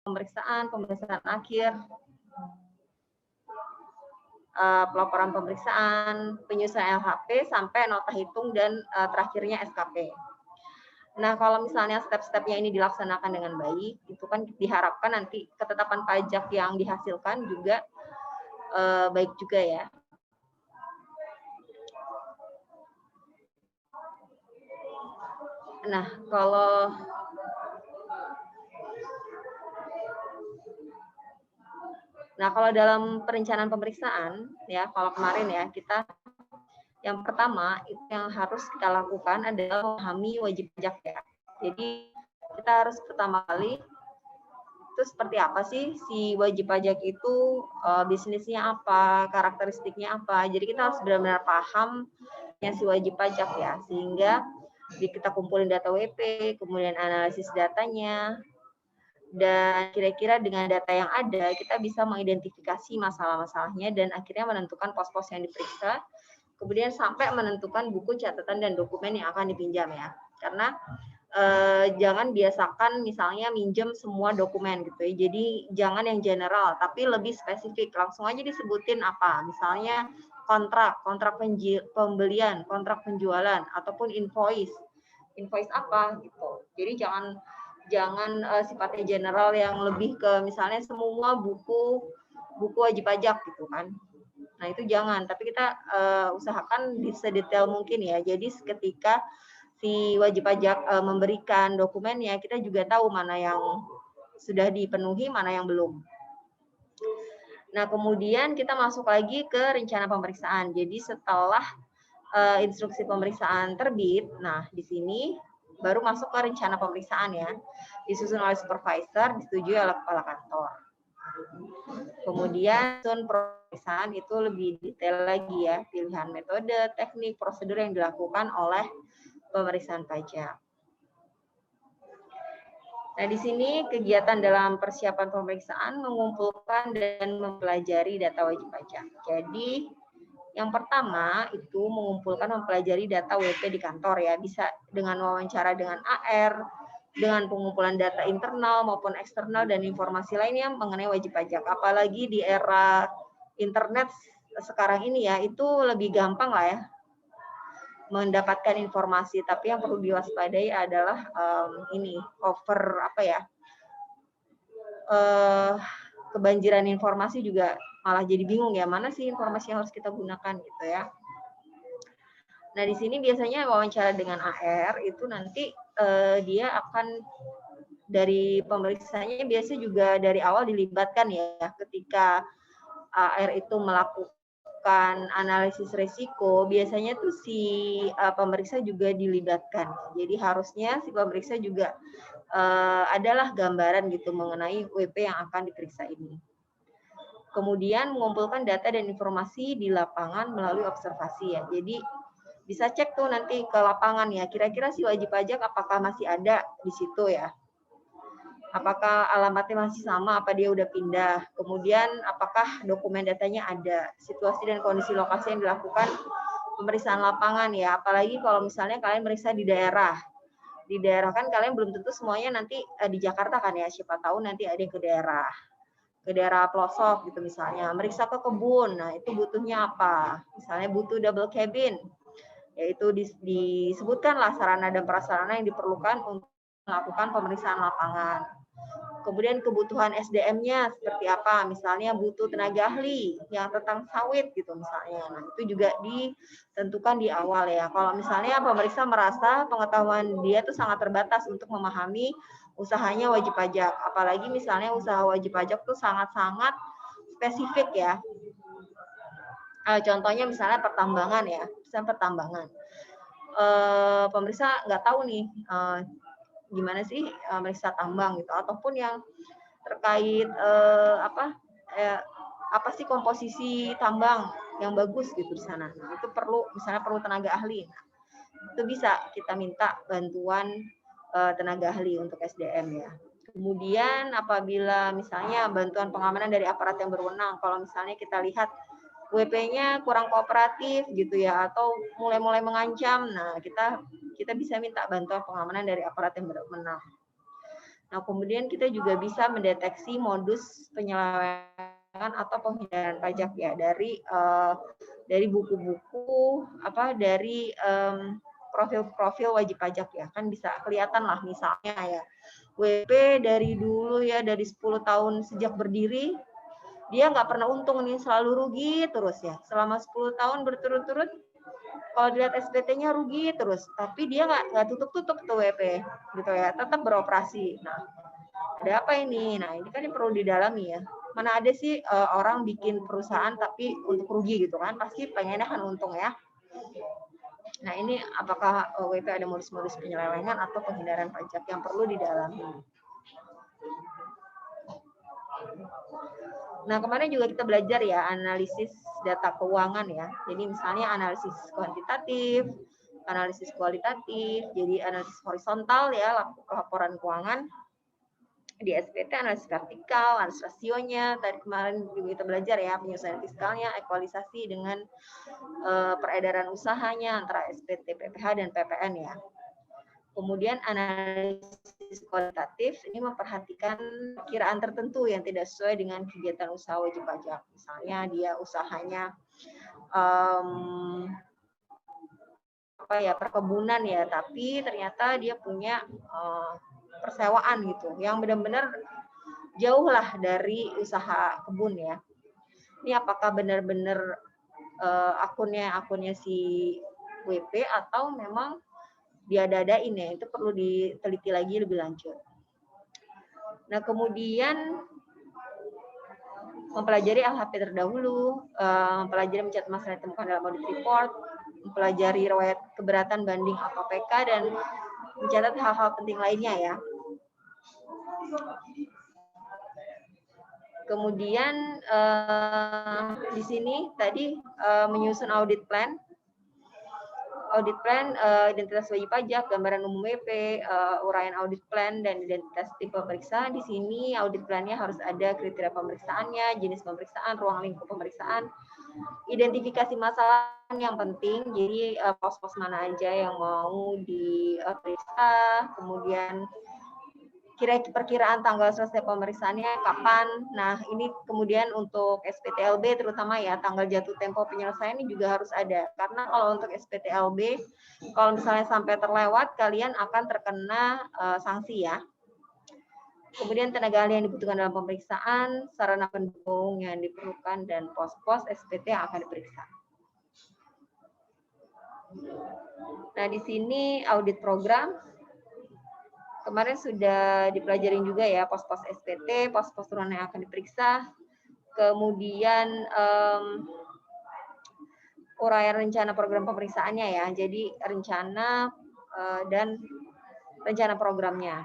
pemeriksaan akhir, pelaporan pemeriksaan, penyusunan LHP, sampai nota hitung, dan terakhirnya SKP. Nah, kalau misalnya step-stepnya ini dilaksanakan dengan baik, itu kan diharapkan nanti ketetapan pajak yang dihasilkan juga baik juga ya. Nah, kalau dalam perencanaan pemeriksaan ya, kalau kemarin ya, kita yang pertama itu yang harus kita lakukan adalah memahami wajib pajak ya. Jadi kita harus pertama kali itu seperti apa sih si wajib pajak itu, bisnisnya apa, karakteristiknya apa. Jadi kita harus benar-benar paham yang si wajib pajak ya, sehingga kita kumpulin data WP, kemudian analisis datanya, dan kira-kira dengan data yang ada kita bisa mengidentifikasi masalah-masalahnya dan akhirnya menentukan pos-pos yang diperiksa, kemudian sampai menentukan buku catatan dan dokumen yang akan dipinjam ya. Karena jangan biasakan misalnya minjem semua dokumen gitu ya. Jadi jangan yang general, tapi lebih spesifik. Langsung aja disebutin apa. Misalnya kontrak pembelian, kontrak penjualan, ataupun invoice. Invoice apa gitu. Jadi jangan sifatnya general yang lebih ke misalnya semua buku wajib pajak gitu kan. Nah, itu jangan, tapi kita usahakan sedetail mungkin ya. Jadi ketika si wajib pajak memberikan dokumennya, kita juga tahu mana yang sudah dipenuhi, mana yang belum. Nah, kemudian kita masuk lagi ke rencana pemeriksaan. Jadi setelah instruksi pemeriksaan terbit, nah di sini baru masuk ke rencana pemeriksaan ya. Disusun oleh supervisor, disetujui oleh kepala kantor. Kemudian pemeriksaan itu lebih detail lagi ya, pilihan metode, teknik, prosedur yang dilakukan oleh pemeriksaan pajak. Nah, di sini kegiatan dalam persiapan pemeriksaan mengumpulkan dan mempelajari data wajib pajak. Jadi, yang pertama itu mengumpulkan mempelajari data WP di kantor ya, bisa dengan wawancara dengan AR, dengan pengumpulan data internal maupun eksternal dan informasi lainnya mengenai wajib pajak. Apalagi di era internet sekarang ini ya, itu lebih gampang lah ya mendapatkan informasi, tapi yang perlu diwaspadai adalah kebanjiran informasi juga malah jadi bingung ya, mana sih informasi yang harus kita gunakan gitu ya. Nah, di sini biasanya wawancara dengan AR itu nanti dia akan dari pemeriksanya biasanya juga dari awal dilibatkan ya, ketika AR itu melakukan analisis risiko, biasanya tuh si pemeriksa juga dilibatkan. Jadi harusnya si pemeriksa juga adalah gambaran gitu mengenai WP yang akan diperiksa ini. Kemudian mengumpulkan data dan informasi di lapangan melalui observasi ya. Jadi bisa cek tuh nanti ke lapangan ya, kira-kira si wajib pajak apakah masih ada di situ ya. Apakah alamatnya masih sama, apa dia udah pindah, kemudian apakah dokumen datanya ada, situasi dan kondisi lokasi yang dilakukan pemeriksaan lapangan ya, apalagi kalau misalnya kalian meriksa di daerah kan kalian belum tentu semuanya nanti di Jakarta kan ya, siapa tahu nanti ada yang ke daerah pelosok gitu misalnya, meriksa ke kebun, nah itu butuhnya apa, misalnya butuh double cabin, yaitu disebutkanlah sarana dan prasarana yang diperlukan untuk melakukan pemeriksaan lapangan. Kemudian kebutuhan SDM-nya seperti apa, misalnya butuh tenaga ahli yang tentang sawit gitu misalnya. Nah, itu juga ditentukan di awal ya. Kalau misalnya pemeriksa merasa pengetahuan dia tuh sangat terbatas untuk memahami usahanya wajib pajak, apalagi misalnya usaha wajib pajak tuh sangat-sangat spesifik ya. Contohnya misalnya pertambangan ya, misalnya pertambangan. Pemeriksa nggak tahu nih gimana sih meriksa tambang gitu, ataupun yang terkait apa sih komposisi tambang yang bagus gitu di sana. Nah, itu misalnya perlu tenaga ahli. Nah, itu bisa kita minta bantuan tenaga ahli untuk SDM ya. Kemudian apabila misalnya bantuan pengamanan dari aparat yang berwenang, kalau misalnya kita lihat WP-nya kurang kooperatif gitu ya, atau mulai mengancam, nah kita bisa minta bantuan pengamanan dari aparat yang berwenang. Nah, kemudian kita juga bisa mendeteksi modus penyelewengan atau penghindaran pajak ya dari buku-buku dari profil-profil wajib pajak ya. Kan bisa kelihatan lah misalnya ya. WP dari dulu ya, dari 10 tahun sejak berdiri, dia nggak pernah untung nih, selalu rugi terus ya. Selama 10 tahun berturut-turut, kalau dilihat SPT-nya rugi terus, tapi dia nggak tutup-tutup tuh WP, gitu ya, tetap beroperasi. Nah, ada apa ini? Nah, ini kan yang perlu didalami ya. Mana ada sih orang bikin perusahaan tapi untuk rugi gitu kan? Pasti pengennya kan untung ya. Nah, ini apakah WP ada modus-modus penyelewengan atau penghindaran pajak yang perlu didalami? Nah, kemarin juga kita belajar ya analisis data keuangan ya. Jadi misalnya analisis kuantitatif, analisis kualitatif, jadi analisis horizontal ya, laporan keuangan di SPT, analisis vertikal, analisis rasionya. Tadi kemarin juga kita belajar ya penyelesaian fiskalnya, ekualisasi dengan peredaran usahanya antara SPT, PPH dan PPN ya. Kemudian analisis kualitatif ini memperhatikan kiraan tertentu yang tidak sesuai dengan kegiatan usaha wajib pajak. Misalnya dia usahanya perkebunan ya, tapi ternyata dia punya persewaan gitu, yang benar-benar jauh lah dari usaha kebun ya. Ini apakah benar-benar akunnya si WP atau memang diada-adain ya, itu perlu diteliti lagi lebih lanjut. Nah, kemudian mempelajari LHP terdahulu, mempelajari mencatat masalah yang ditemukan dalam audit report, mempelajari riwayat keberatan banding atau PK, dan mencatat hal-hal penting lainnya ya. Kemudian di sini tadi menyusun audit plan, identitas wajib pajak, gambaran umum WP, uraian audit plan, dan identitas tipe pemeriksa. Di sini audit plannya harus ada kriteria pemeriksaannya, jenis pemeriksaan, ruang lingkup pemeriksaan, identifikasi masalah yang penting, jadi pos-pos mana aja yang mau diperiksa, kemudian perkiraan tanggal selesai pemeriksaannya kapan. Nah, ini kemudian untuk SPTLB terutama ya, tanggal jatuh tempo penyelesaian ini juga harus ada. Karena kalau untuk SPTLB, kalau misalnya sampai terlewat, kalian akan terkena sanksi ya. Kemudian tenaga ahli yang dibutuhkan dalam pemeriksaan, sarana pendukung yang diperlukan, dan pos-pos SPT yang akan diperiksa. Nah, di sini audit program. Kemarin sudah dipelajarin juga ya pos-pos SPT, pos-pos turunan yang akan diperiksa, kemudian uraian rencana program pemeriksaannya ya, jadi rencana dan rencana programnya.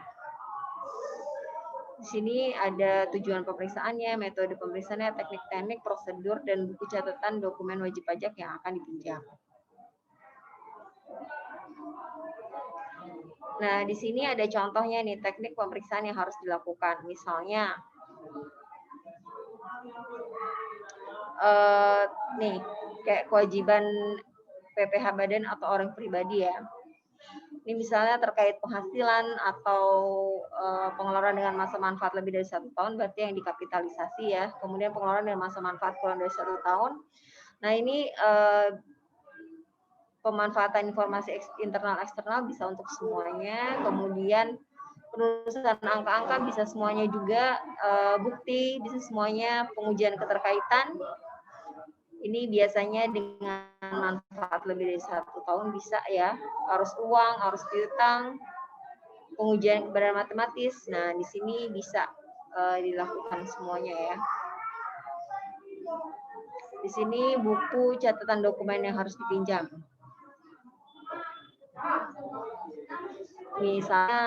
Di sini ada tujuan pemeriksaannya, metode pemeriksaannya, teknik-teknik, prosedur, dan buku catatan dokumen wajib pajak yang akan dipinjam. Nah, di sini ada contohnya nih, teknik pemeriksaan yang harus dilakukan. Misalnya, nih, kayak kewajiban PPh badan atau orang pribadi ya. Ini misalnya terkait penghasilan atau pengeluaran dengan masa manfaat lebih dari 1 tahun, berarti yang dikapitalisasi ya. Kemudian pengeluaran dengan masa manfaat kurang dari 1 tahun. Nah, ini pemanfaatan informasi internal eksternal bisa untuk semuanya, kemudian penulisan angka-angka bisa semuanya juga, bukti bisa semuanya, pengujian keterkaitan ini biasanya dengan manfaat lebih dari 1 tahun bisa ya, arus uang, arus piutang, pengujian kebenaran matematis. Nah, di sini bisa dilakukan semuanya ya. Di sini buku catatan dokumen yang harus dipinjam. Misalnya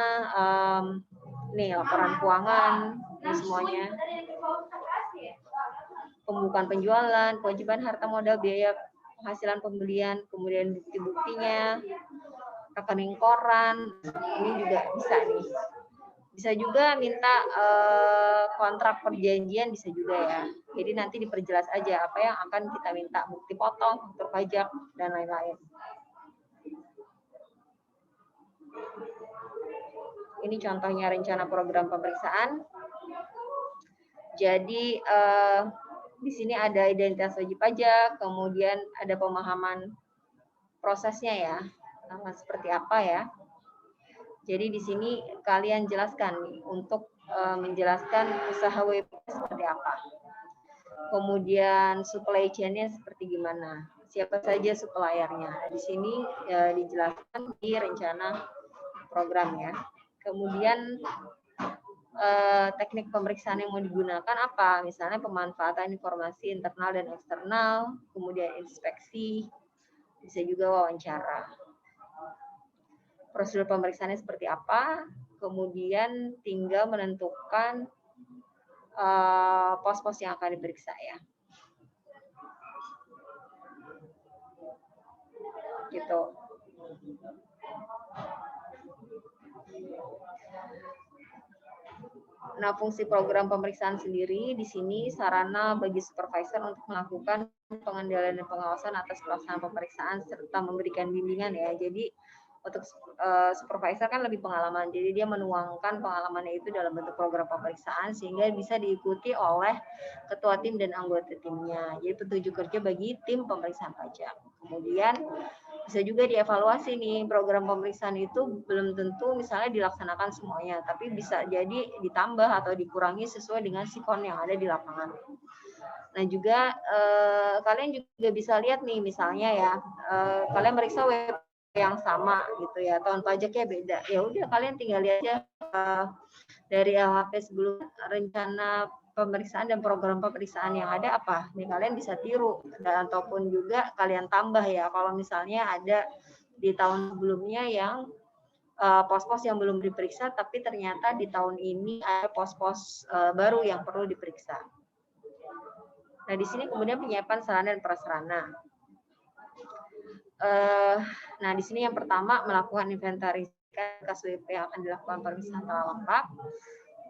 nih laporan keuangan, ini semuanya. Pembukaan penjualan, kewajiban harta modal, biaya penghasilan pembelian, kemudian bukti-buktinya, rekening koran, ini juga bisa nih. Bisa juga minta kontrak perjanjian, bisa juga ya. Jadi nanti diperjelas aja apa yang akan kita minta, bukti potong, faktur pajak, dan lain-lain. Ini contohnya rencana program pemeriksaan. Jadi di sini ada identitas wajib pajak, kemudian ada pemahaman prosesnya ya, seperti apa ya. Jadi di sini kalian jelaskan nih untuk menjelaskan usaha WP seperti apa. Kemudian supply chain-nya seperti gimana. Siapa saja suppliernya. Di sini dijelaskan di rencana program ya. Kemudian teknik pemeriksaan yang mau digunakan apa? Misalnya pemanfaatan informasi internal dan eksternal, kemudian inspeksi, bisa juga wawancara. Prosedur pemeriksaannya seperti apa, kemudian tinggal menentukan pos-pos yang akan diperiksa ya. Gitu. Nah, fungsi program pemeriksaan sendiri di sini sarana bagi supervisor untuk melakukan pengendalian dan pengawasan atas pelaksanaan pemeriksaan serta memberikan bimbingan ya. Jadi untuk supervisor kan lebih pengalaman, jadi dia menuangkan pengalamannya itu dalam bentuk program pemeriksaan sehingga bisa diikuti oleh ketua tim dan anggota timnya. Jadi petunjuk kerja bagi tim pemeriksaan pajak. Kemudian bisa juga dievaluasi nih, program pemeriksaan itu belum tentu misalnya dilaksanakan semuanya, tapi bisa jadi ditambah atau dikurangi sesuai dengan sikon yang ada di lapangan. Nah juga kalian juga bisa lihat nih misalnya ya, kalian meriksa web yang sama gitu ya, tahun pajaknya beda. Ya udah kalian tinggal lihat aja dari LHP sebelum rencana pemeriksaan dan program pemeriksaan yang ada apa. Nih kalian bisa tiru dan ataupun juga kalian tambah ya kalau misalnya ada di tahun sebelumnya yang pos-pos yang belum diperiksa tapi ternyata di tahun ini ada pos-pos baru yang perlu diperiksa. Nah, di sini kemudian penyiapan sarana dan prasarana. Nah, di sini yang pertama melakukan inventarisasi berkas WP yang akan dilakukan pemeriksaan secara lengkap.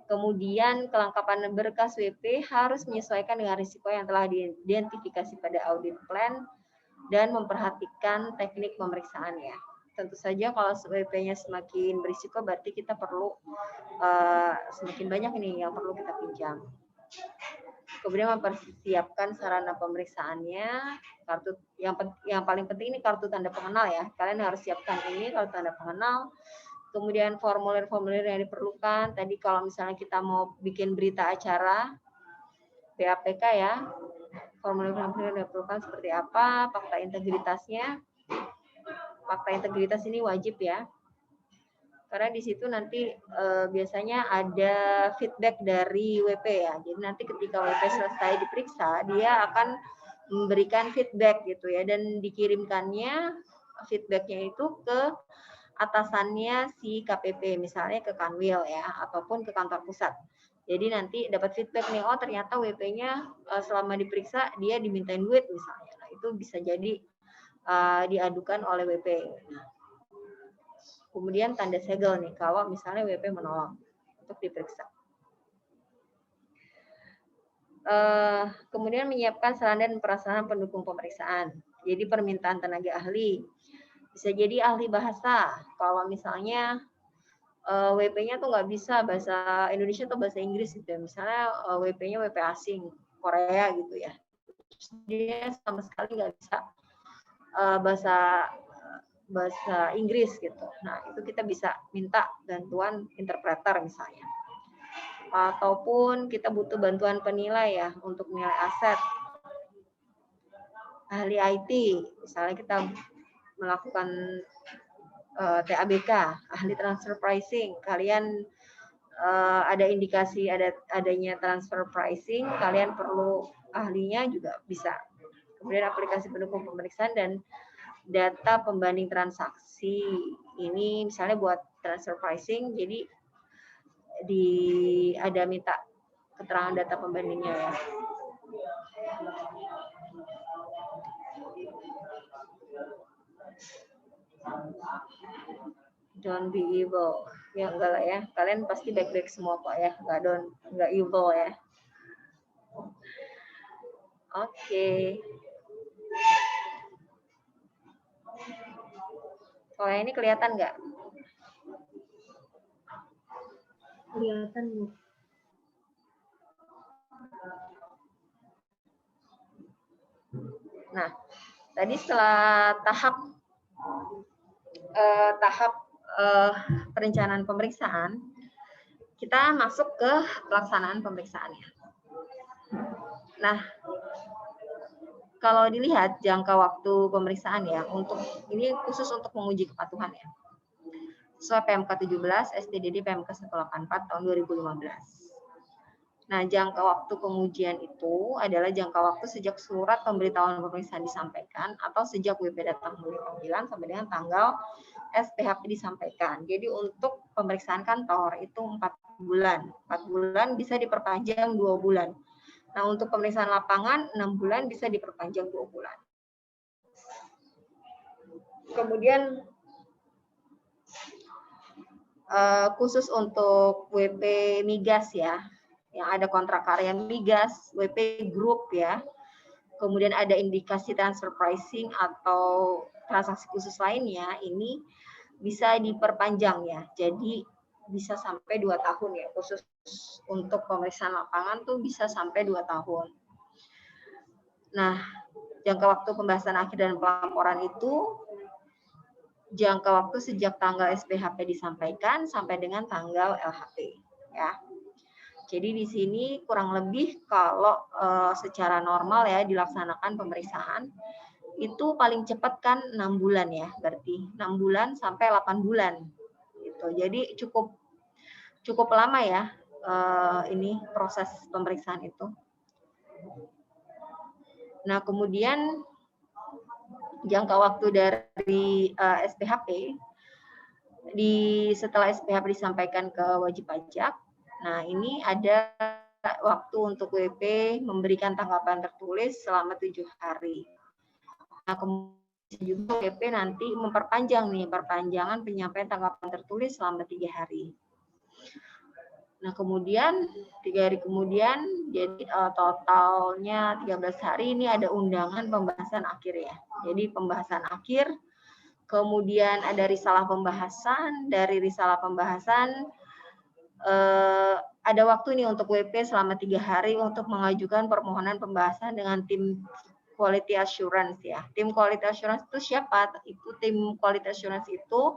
Kemudian kelengkapan berkas WP harus menyesuaikan dengan risiko yang telah diidentifikasi pada audit plan dan memperhatikan teknik pemeriksaan ya. Tentu saja kalau WP-nya semakin berisiko berarti kita perlu semakin banyak nih yang perlu kita pinjam. Kemudian mempersiapkan sarana pemeriksaannya, kartu yang paling penting ini kartu tanda pengenal ya. Kalian harus siapkan ini kartu tanda pengenal. Kemudian formulir-formulir yang diperlukan. Tadi kalau misalnya kita mau bikin berita acara BAPK ya, formulir-formulir yang diperlukan seperti apa, fakta integritasnya. Fakta integritas ini wajib ya. Karena di situ nanti biasanya ada feedback dari WP ya. Jadi nanti ketika WP selesai diperiksa, dia akan memberikan feedback gitu ya, dan dikirimkannya feedbacknya itu ke atasannya si KPP, misalnya ke Kanwil ya, ataupun ke kantor pusat. Jadi nanti dapat feedback nih, oh ternyata WP-nya selama diperiksa dia dimintain duit misalnya. Nah, itu bisa jadi diadukan oleh WP. Nah, kemudian tanda segel nih kalau misalnya WP menolak untuk diperiksa. Kemudian menyiapkan sarana dan prasarana pendukung pemeriksaan. Jadi permintaan tenaga ahli. Bisa jadi ahli bahasa. Kalau misalnya WP-nya tuh nggak bisa bahasa Indonesia atau bahasa Inggris gitu ya. Misalnya WP-nya WP asing, Korea gitu ya. Dia sama sekali nggak bisa bahasa Inggris gitu. Nah, itu kita bisa minta bantuan interpreter misalnya. Ataupun kita butuh bantuan penilai ya untuk nilai aset. Ahli IT, misalnya kita melakukan TABK, ahli transfer pricing, kalian ada indikasi adanya transfer pricing, kalian perlu ahlinya juga bisa. Kemudian aplikasi pendukung pemeriksaan dan data pembanding transaksi. Ini misalnya buat transfer pricing, jadi ada minta keterangan data pembandingnya ya. Don't be evil. Ya enggak lah ya. Kalian pasti baik-baik semua kok ya. Enggak evil ya. Oke. Kalau ini kelihatan nggak? Kelihatan, Bu. Nah, tadi setelah tahap perencanaan pemeriksaan, kita masuk ke pelaksanaan pemeriksaannya. Nah, kalau dilihat jangka waktu pemeriksaan ya, untuk ini khusus untuk menguji kepatuhan ya. Sesuai PMK 17 STDD PMK 184 tahun 2015. Nah, jangka waktu pengujian itu adalah jangka waktu sejak surat pemberitahuan pemeriksaan disampaikan atau sejak WP datang memenuhi panggilan sampai dengan tanggal SPHP disampaikan. Jadi untuk pemeriksaan kantor itu 4 bulan. 4 bulan bisa diperpanjang 2 bulan. Nah, untuk pemeriksaan lapangan 6 bulan bisa diperpanjang 2 bulan. Kemudian khusus untuk WP migas ya, yang ada kontrak karya migas, WP grup ya, kemudian ada indikasi transfer pricing atau transaksi khusus lainnya, ini bisa diperpanjang ya, jadi bisa sampai 2 tahun ya, khusus untuk pemeriksaan lapangan tuh bisa sampai 2 tahun. Nah, jangka waktu pembahasan akhir dan pelaporan itu jangka waktu sejak tanggal SPHP disampaikan sampai dengan tanggal LHP ya. Jadi di sini kurang lebih kalau secara normal ya dilaksanakan pemeriksaan itu paling cepat kan 6 bulan ya, berarti 6 bulan sampai 8 bulan gitu. Jadi cukup lama ya ini proses pemeriksaan itu. Nah, kemudian jangka waktu dari SPHP setelah SPHP disampaikan ke wajib pajak. Nah, ini ada waktu untuk WP memberikan tanggapan tertulis selama 7 hari. Nah, kemudian juga WP nanti memperpanjang nih, perpanjangan penyampaian tanggapan tertulis selama 3 hari. Nah, kemudian 3 hari kemudian, jadi totalnya 13 hari ini ada undangan pembahasan akhir ya. Jadi pembahasan akhir, kemudian ada risalah pembahasan, dari risalah pembahasan ada waktu nih untuk WP selama 3 hari untuk mengajukan permohonan pembahasan dengan tim quality assurance ya. Tim quality assurance itu siapa? Itu tim quality assurance itu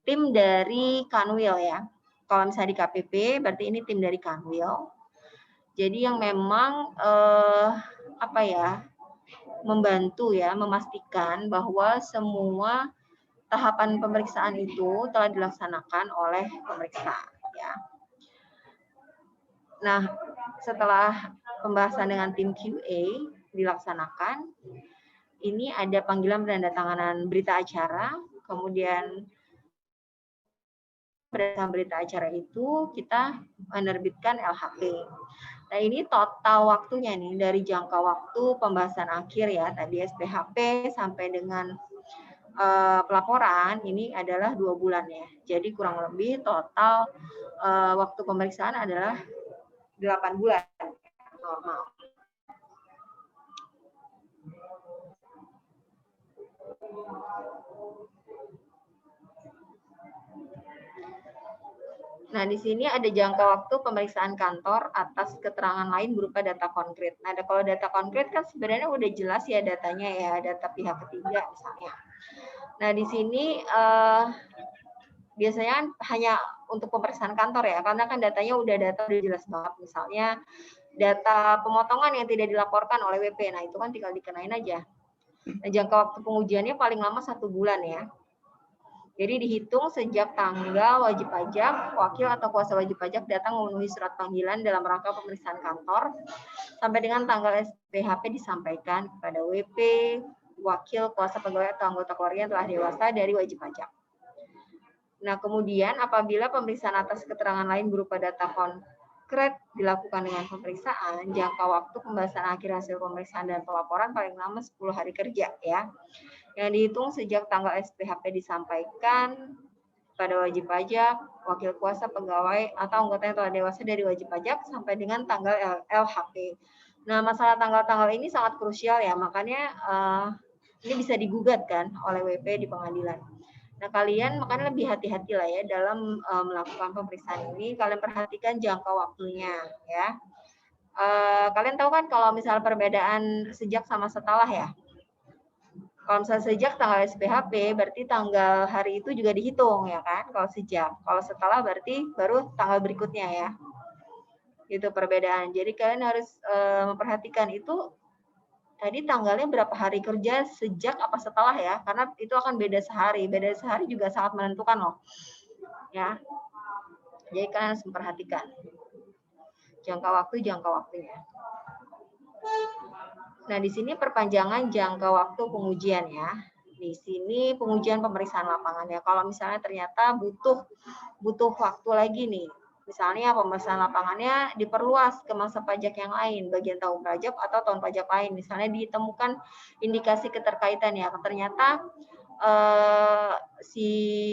tim dari Kanwil ya. Kalau misalnya di KPP berarti ini tim dari Kanwil. Jadi yang memang membantu ya, memastikan bahwa semua tahapan pemeriksaan itu telah dilaksanakan oleh pemeriksa ya. Nah, setelah pembahasan dengan tim QA dilaksanakan, ini ada panggilan penandatanganan berita acara, kemudian berdasarkan berita acara itu kita menerbitkan LHP. Nah, ini total waktunya nih dari jangka waktu pembahasan akhir ya, tadi SPHP sampai dengan pelaporan ini adalah 2 bulan ya. Jadi kurang lebih total waktu pemeriksaan adalah 8 bulan normal. Nah, di sini ada jangka waktu pemeriksaan kantor atas keterangan lain berupa data konkret. Nah, kalau data konkret kan sebenarnya udah jelas ya datanya ya, data pihak ketiga misalnya. Nah, di sini biasanya hanya untuk pemeriksaan kantor ya, karena kan datanya udah jelas banget. Misalnya data pemotongan yang tidak dilaporkan oleh WP, nah itu kan tinggal dikenain aja. Nah, jangka waktu pengujiannya paling lama 1 bulan ya. Jadi dihitung sejak tanggal wajib pajak, wakil atau kuasa wajib pajak datang memenuhi surat panggilan dalam rangka pemeriksaan kantor, sampai dengan tanggal SPHP disampaikan kepada WP, wakil, kuasa pegawai atau anggota keluarga yang telah dewasa dari wajib pajak. Nah, kemudian apabila pemeriksaan atas keterangan lain berupa data konkret dilakukan dengan pemeriksaan, jangka waktu pembahasan akhir hasil pemeriksaan dan pelaporan paling lama 10 hari kerja ya. Yang dihitung sejak tanggal SPHP disampaikan pada wajib pajak, wakil kuasa pegawai atau anggota yang telah dewasa dari wajib pajak sampai dengan tanggal LHP. Nah, masalah tanggal-tanggal ini sangat krusial ya, makanya ini bisa digugat kan oleh WP di pengadilan. Nah, kalian makanya lebih hati-hati lah ya dalam melakukan pemeriksaan ini. Kalian perhatikan jangka waktunya ya. Kalian tahu kan kalau misal perbedaan sejak sama setelah ya. Kalau misalnya sejak tanggal SPHP, berarti tanggal hari itu juga dihitung ya kan, kalau sejak. Kalau setelah berarti baru tanggal berikutnya ya. Itu perbedaan. Jadi kalian harus memperhatikan itu tadi tanggalnya berapa hari kerja sejak apa setelah ya, karena itu akan beda sehari. Beda sehari juga sangat menentukan loh. Ya. Jadi kalian harus memperhatikan jangka waktunya. Nah, di sini perpanjangan jangka waktu pengujian ya. Di sini pengujian pemeriksaan lapangan ya. Kalau misalnya ternyata butuh waktu lagi nih. Misalnya pemeriksaan lapangannya diperluas ke masa pajak yang lain, bagian tahun pajak atau tahun pajak lain. Misalnya ditemukan indikasi keterkaitan ya. Ternyata si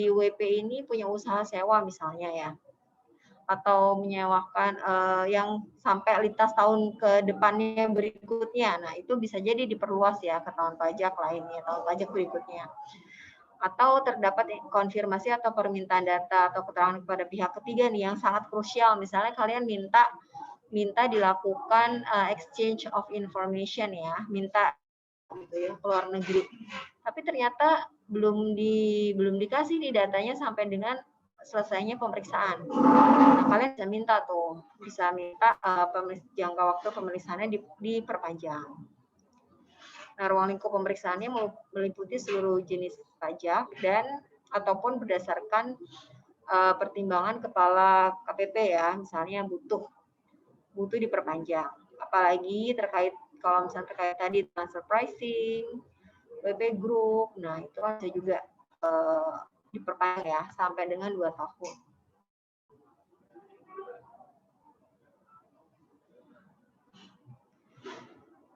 WP ini punya usaha sewa misalnya ya, atau menyewakan yang sampai lintas tahun ke depannya berikutnya. Nah, itu bisa jadi diperluas ya ke tahun pajak lainnya, tahun pajak berikutnya. Atau terdapat konfirmasi atau permintaan data atau keterangan kepada pihak ketiga nih yang sangat krusial. Misalnya kalian minta dilakukan exchange of information ya, minta gitu ya ke luar negeri. Tapi ternyata belum dikasih nih datanya sampai dengan selesainya pemeriksaan. Nah, kalian bisa minta jangka waktu pemeriksaannya diperpanjang. Nah, ruang lingkup pemeriksaannya meliputi seluruh jenis pajak dan ataupun berdasarkan pertimbangan kepala KPP ya, misalnya butuh diperpanjang. Apalagi kalau misalnya terkait tadi transfer pricing, WP group, nah itu kan bisa juga diperpanjang ya sampai dengan 2 tahun.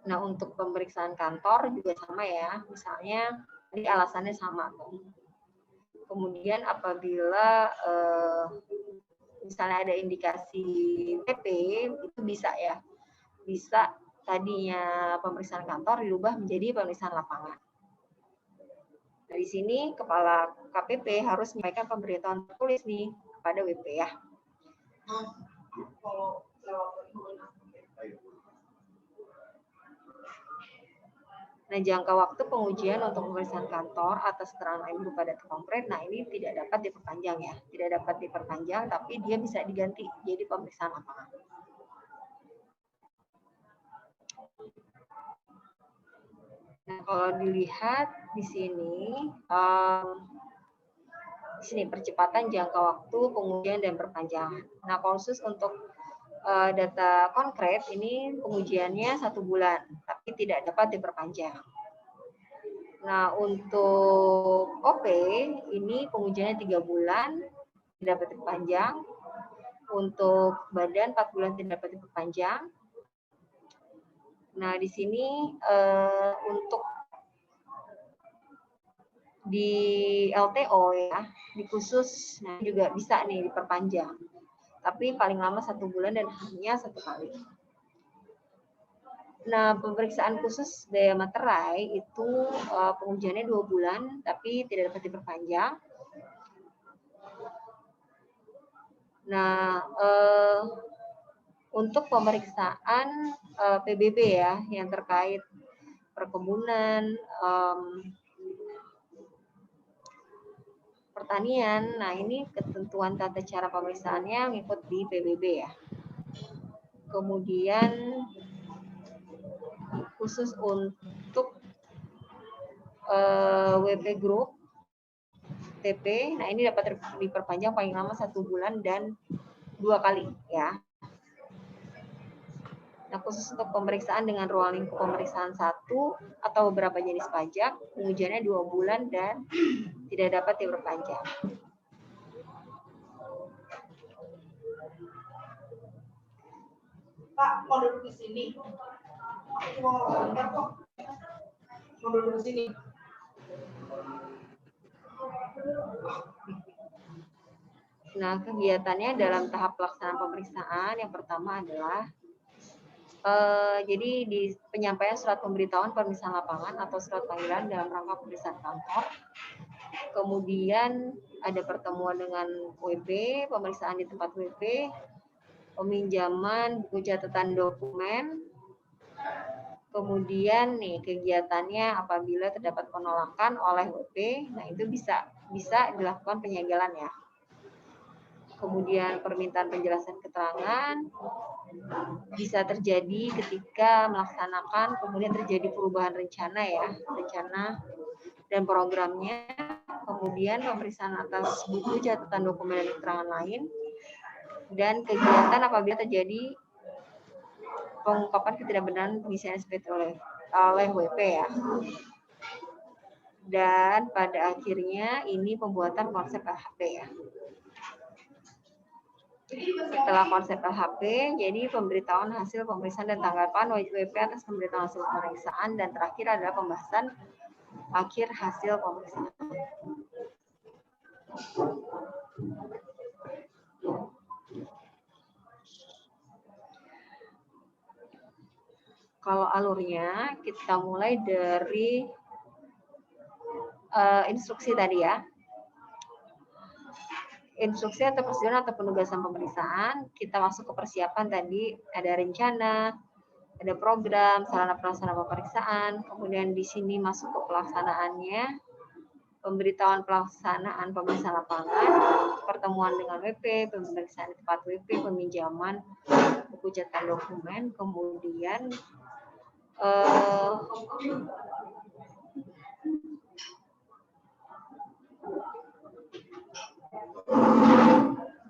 Nah, untuk pemeriksaan kantor juga sama ya. Misalnya, tadi alasannya sama tuh. Kemudian apabila misalnya ada indikasi TP, itu bisa ya. Bisa tadinya pemeriksaan kantor dirubah menjadi pemeriksaan lapangan. Dari sini, Kepala KPP harus menyampaikan pemberitahuan tertulis nih kepada WP ya. Nah, jangka waktu pengujian untuk pemeriksaan kantor atas keterangan lain berupa data konkret, nah ini tidak dapat diperpanjang ya. Tidak dapat diperpanjang, tapi dia bisa diganti jadi pemeriksaan lapangan. Nah, kalau dilihat di sini percepatan jangka waktu pengujian dan perpanjangan. Nah, khusus untuk data konkret ini pengujiannya 1 bulan, tapi tidak dapat diperpanjang. Nah, untuk OP ini pengujiannya 3 bulan, tidak dapat diperpanjang. Untuk badan 4 bulan tidak dapat diperpanjang. Nah, di sini untuk di LTO ya, di khusus, nah juga bisa nih diperpanjang. Tapi paling lama 1 bulan dan hanya 1 kali. Nah, pemeriksaan khusus daya materai itu pengujiannya 2 bulan, tapi tidak dapat diperpanjang. Nah, untuk pemeriksaan PBB ya, yang terkait perkebunan, pertanian, nah ini ketentuan tata cara pemeriksaannya ngikut di PBB ya. Kemudian khusus untuk WP Group TP, nah ini dapat diperpanjang paling lama 1 bulan dan 2 kali ya. Nah, khusus untuk pemeriksaan dengan ruang lingkup pemeriksaan 1 atau beberapa jenis pajak, pengujiannya 2 bulan dan tidak dapat diperpanjang. Pak, mau duduk di sini. Aku mau bentar kok. Mau duduk di sini. Nah, kegiatannya dalam tahap pelaksanaan pemeriksaan yang pertama adalah jadi di penyampaian surat pemberitahuan pemeriksaan lapangan atau surat panggilan dalam rangka pemeriksaan kantor. Kemudian ada pertemuan dengan WP, pemeriksaan di tempat WP, peminjaman buku catatan dokumen. Kemudian nih kegiatannya apabila terdapat penolakan oleh WP, nah itu bisa dilakukan penyegelan ya. Kemudian permintaan penjelasan keterangan bisa terjadi ketika melaksanakan, kemudian terjadi perubahan rencana ya, rencana dan programnya. Kemudian pemeriksaan atas buku catatan dokumen dan keterangan lain, dan kegiatan apabila terjadi pengungkapan ketidakbenaran pengisian SPT oleh WP ya. Dan pada akhirnya ini pembuatan konsep LHP ya. Setelah konsep LHP, jadi pemberitahuan hasil pemeriksaan dan tanggapan WP atas pemberitahuan hasil pemeriksaan, dan terakhir adalah pembahasan akhir hasil pemeriksaan. Kalau alurnya, kita mulai dari instruksi tadi ya. Instruksi atau prosedur atau penugasan pemeriksaan, kita masuk ke persiapan tadi, ada rencana, ada program, sarana pelaksana pemeriksaan, kemudian di sini masuk ke pelaksanaannya, pemberitahuan pelaksanaan pemeriksaan lapangan, pertemuan dengan WP, pemeriksaan di tempat WP, peminjaman buku catatan dokumen, kemudian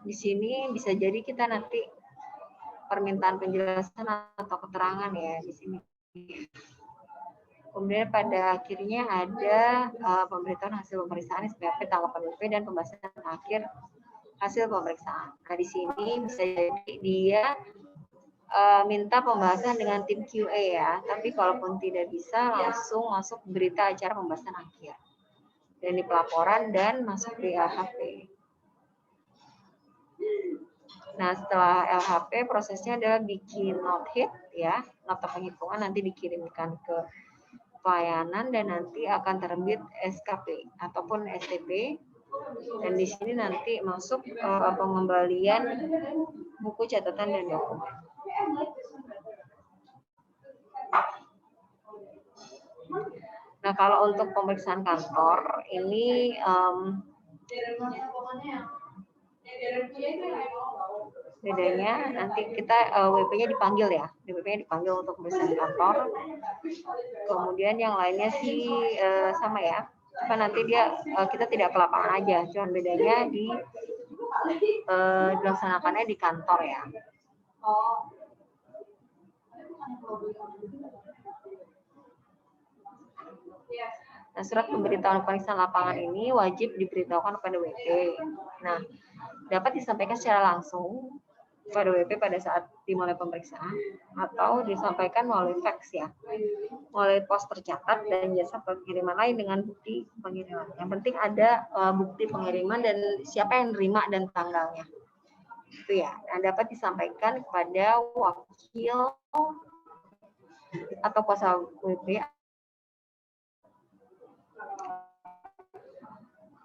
di sini bisa jadi kita nanti permintaan penjelasan atau keterangan ya di sini. Kemudian pada akhirnya ada pemberitahuan hasil pemeriksaan SPP, tanggapan WP, dan pembahasan akhir hasil pemeriksaan. Nah di sini bisa jadi dia minta pembahasan dengan tim QA ya, tapi kalaupun tidak bisa langsung masuk berita acara pembahasan akhir. Dan di pelaporan dan masuk di LHP. Nah, setelah LHP prosesnya adalah bikin note hit ya, nota penghitungan nanti dikirimkan ke pelayanan dan nanti akan terbit SKP ataupun STP. Dan di sini nanti masuk pengembalian buku catatan dan dokumen. Nah, kalau untuk pemeriksaan kantor ini bedanya nanti kita WP-nya dipanggil ya, WP-nya dipanggil untuk pemeriksaan kantor. Kemudian yang lainnya sih sama ya, cuma nanti kita tidak ke lapangan aja, cuma bedanya dilaksanakannya di kantor ya. Nah, surat pemberitahuan pemeriksaan lapangan ini wajib diberitahukan kepada WP. Nah, dapat disampaikan secara langsung kepada WP pada saat dimulai pemeriksaan atau disampaikan melalui fax ya, melalui pos tercatat dan jasa pengiriman lain dengan bukti pengiriman. Yang penting ada bukti pengiriman dan siapa yang nerima dan tanggalnya. Itu ya. Nah, dapat disampaikan kepada wakil atau kuasa WP,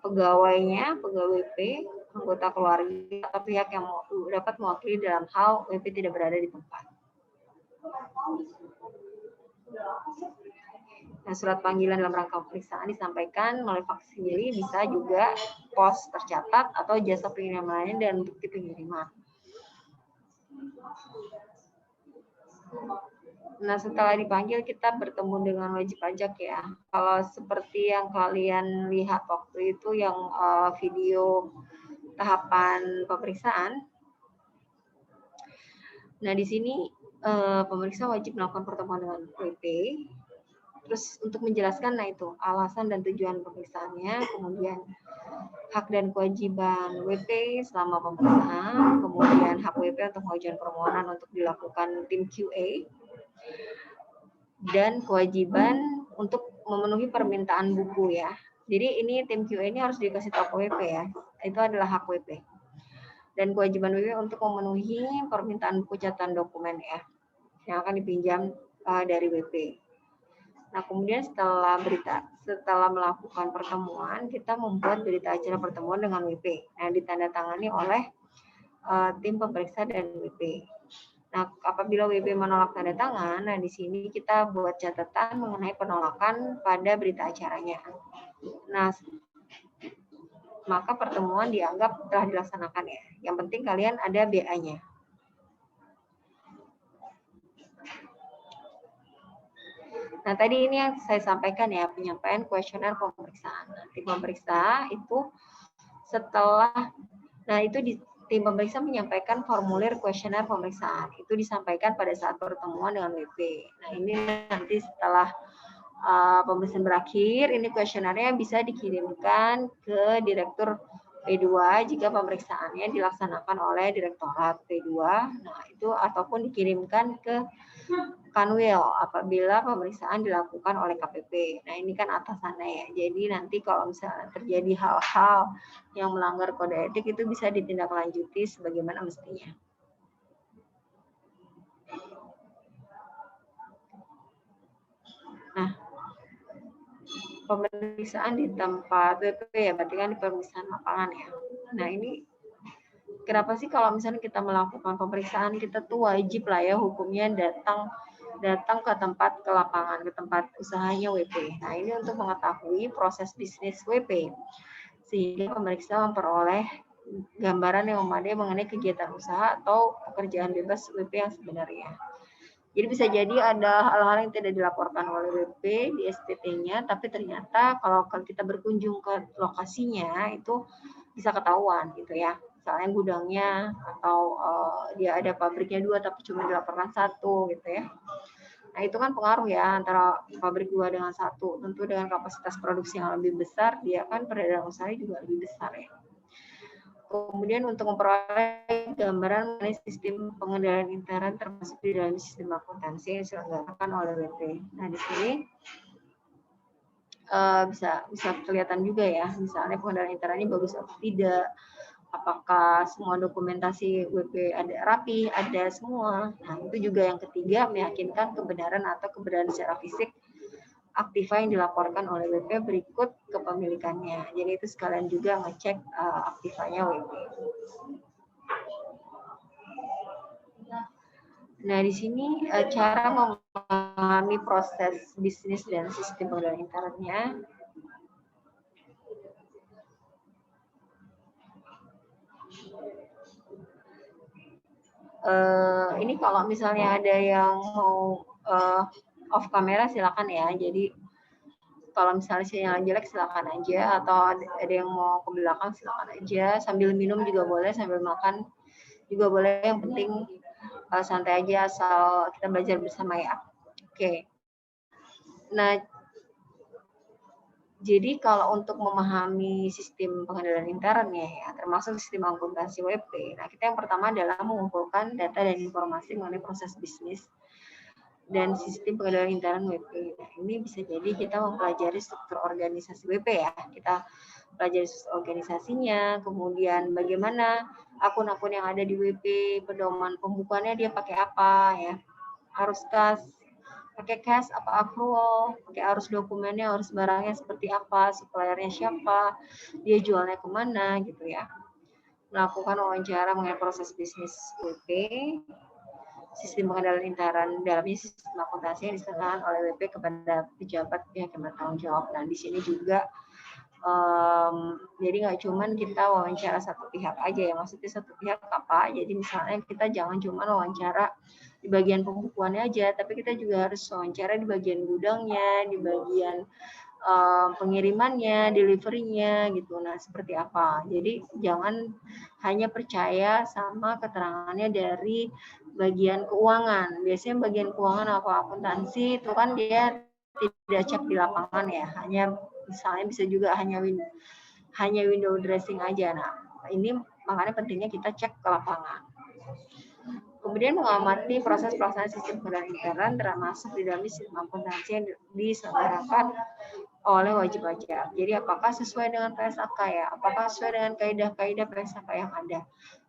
pegawainya, pegawai WP, anggota keluarga atau pihak yang dapat mewakili dalam hal WP tidak berada di tempat. Nah, surat panggilan dalam rangka pemeriksaan disampaikan melalui faksimile, bisa juga pos tercatat atau jasa pengiriman lain dan bukti pengiriman. Nah, setelah dipanggil kita bertemu dengan wajib pajak ya. Kalau seperti yang kalian lihat waktu itu yang video tahapan pemeriksaan. Nah, di sini pemeriksa wajib melakukan pertemuan dengan WP. Terus untuk menjelaskan, nah itu alasan dan tujuan pemeriksaannya, kemudian hak dan kewajiban WP selama pemeriksaan, kemudian hak WP untuk mengajukan permohonan untuk dilakukan tim QA, dan kewajiban untuk memenuhi permintaan buku ya. Jadi ini tim QA ini harus dikasih tahu ke WP ya. Itu adalah hak WP. Dan kewajiban WP untuk memenuhi permintaan buku catatan dokumen ya, yang akan dipinjam dari WP. Nah, kemudian setelah melakukan pertemuan, kita membuat berita acara pertemuan dengan WP. Nah, ditandatangani oleh tim pemeriksa dan WP. Nah, apabila WP menolak tanda tangan, nah di sini kita buat catatan mengenai penolakan pada berita acaranya. Nah, maka pertemuan dianggap telah dilaksanakan ya. Yang penting kalian ada BA-nya. Nah, tadi ini yang saya sampaikan ya, penyampaian kuesioner pemeriksaan. Nah, tim pemeriksa itu setelah, nah itu tim pemeriksa menyampaikan formulir kuesioner pemeriksaan. Itu disampaikan pada saat pertemuan dengan WP. Nah, ini nanti setelah pemeriksaan berakhir, ini kuesionernya bisa dikirimkan ke Direktur P2 jika pemeriksaannya dilaksanakan oleh Direktorat P2. Nah, itu ataupun dikirimkan ke Kanwil apabila pemeriksaan dilakukan oleh KPP. Nah, ini kan atasannya ya. Jadi nanti kalau misalnya terjadi hal-hal yang melanggar kode etik itu bisa ditindaklanjuti sebagaimana mestinya. Nah, pemeriksaan di tempat WP ya, berarti kan di pemeriksaan lapangan ya. Nah, ini kenapa sih kalau misalnya kita melakukan pemeriksaan, kita tuh wajib lah ya hukumnya datang ke lapangan, ke tempat usahanya WP. Nah, ini untuk mengetahui proses bisnis WP, sehingga pemeriksa memperoleh gambaran yang memadai mengenai kegiatan usaha atau pekerjaan bebas WP yang sebenarnya. Jadi bisa jadi ada hal-hal yang tidak dilaporkan oleh WP di SPT-nya, tapi ternyata kalau kita berkunjung ke lokasinya itu bisa ketahuan gitu ya. Misalnya gudangnya atau dia ada pabriknya 2 tapi cuma dilaporkan 1 gitu ya. Nah, itu kan pengaruh ya antara pabrik 2 dengan 1. Tentu dengan kapasitas produksi yang lebih besar, dia kan peredaran usahanya juga lebih besar ya. Kemudian untuk memperoleh gambaran mengenai sistem pengendalian intern termasuk di dalam sistem akuntansi yang diselenggarakan oleh WP. Nah, di sini bisa kelihatan juga ya, misalnya pengendalian internnya bagus atau tidak, apakah semua dokumentasi WP ada rapi, ada semua. Nah, itu juga yang ketiga, meyakinkan kebenaran atau keberadaan secara fisik aktiva yang dilaporkan oleh WP berikut kepemilikannya. Jadi itu sekalian juga ngecek aktivanya WP. Nah, di sini cara memahami proses bisnis dan sistem pengendalian internnya. Ini kalau misalnya ada yang mau off kamera silakan ya. Jadi kalau misalnya sinyal jelek silakan aja, atau ada yang mau ke belakang silakan aja. Sambil minum juga boleh, sambil makan juga boleh. Yang penting santai aja asal kita belajar bersama ya. Oke. Nah, jadi kalau untuk memahami sistem pengendalian internnya ya, termasuk sistem akuntansi WP, nah kita yang pertama adalah mengumpulkan data dan informasi mengenai proses bisnis dan sistem pengendalian intern WP. Nah, ini bisa jadi kita mempelajari struktur organisasi WP ya. Kita pelajari organisasinya, kemudian bagaimana akun-akun yang ada di WP, pedoman pembukuannya dia pakai apa ya. Harus pakai cash apa accrual, pakai arus dokumennya, arus barangnya seperti apa, suppliernya siapa, dia jualnya kemana gitu ya. Melakukan wawancara mengenai proses bisnis WP, sistem pengendalian intern dalamnya sistem akuntansi yang diserahkan oleh WP kepada pejabat pihak yang bertanggung jawab. Nah, di sini juga jadi nggak cuman kita wawancara satu pihak aja ya, maksudnya satu pihak apa, jadi misalnya kita jangan cuma wawancara di bagian pembukuannya aja, tapi kita juga harus wawancara di bagian gudangnya, di bagian pengirimannya, delivery-nya gitu. Nah, seperti apa. Jadi jangan hanya percaya sama keterangannya dari bagian keuangan. Biasanya bagian keuangan atau akuntansi itu kan dia tidak cek di lapangan ya, hanya misalnya bisa juga hanya window dressing aja. Nah, ini makanya pentingnya kita cek ke lapangan. Kemudian mengamati proses pelaksanaan sistem pengendalian intern termasuk di dalam sistem akuntansi yang diselenggarakan oleh wajib pajak. Jadi apakah sesuai dengan PSAK ya? Apakah sesuai dengan kaidah-kaidah PSAK yang ada?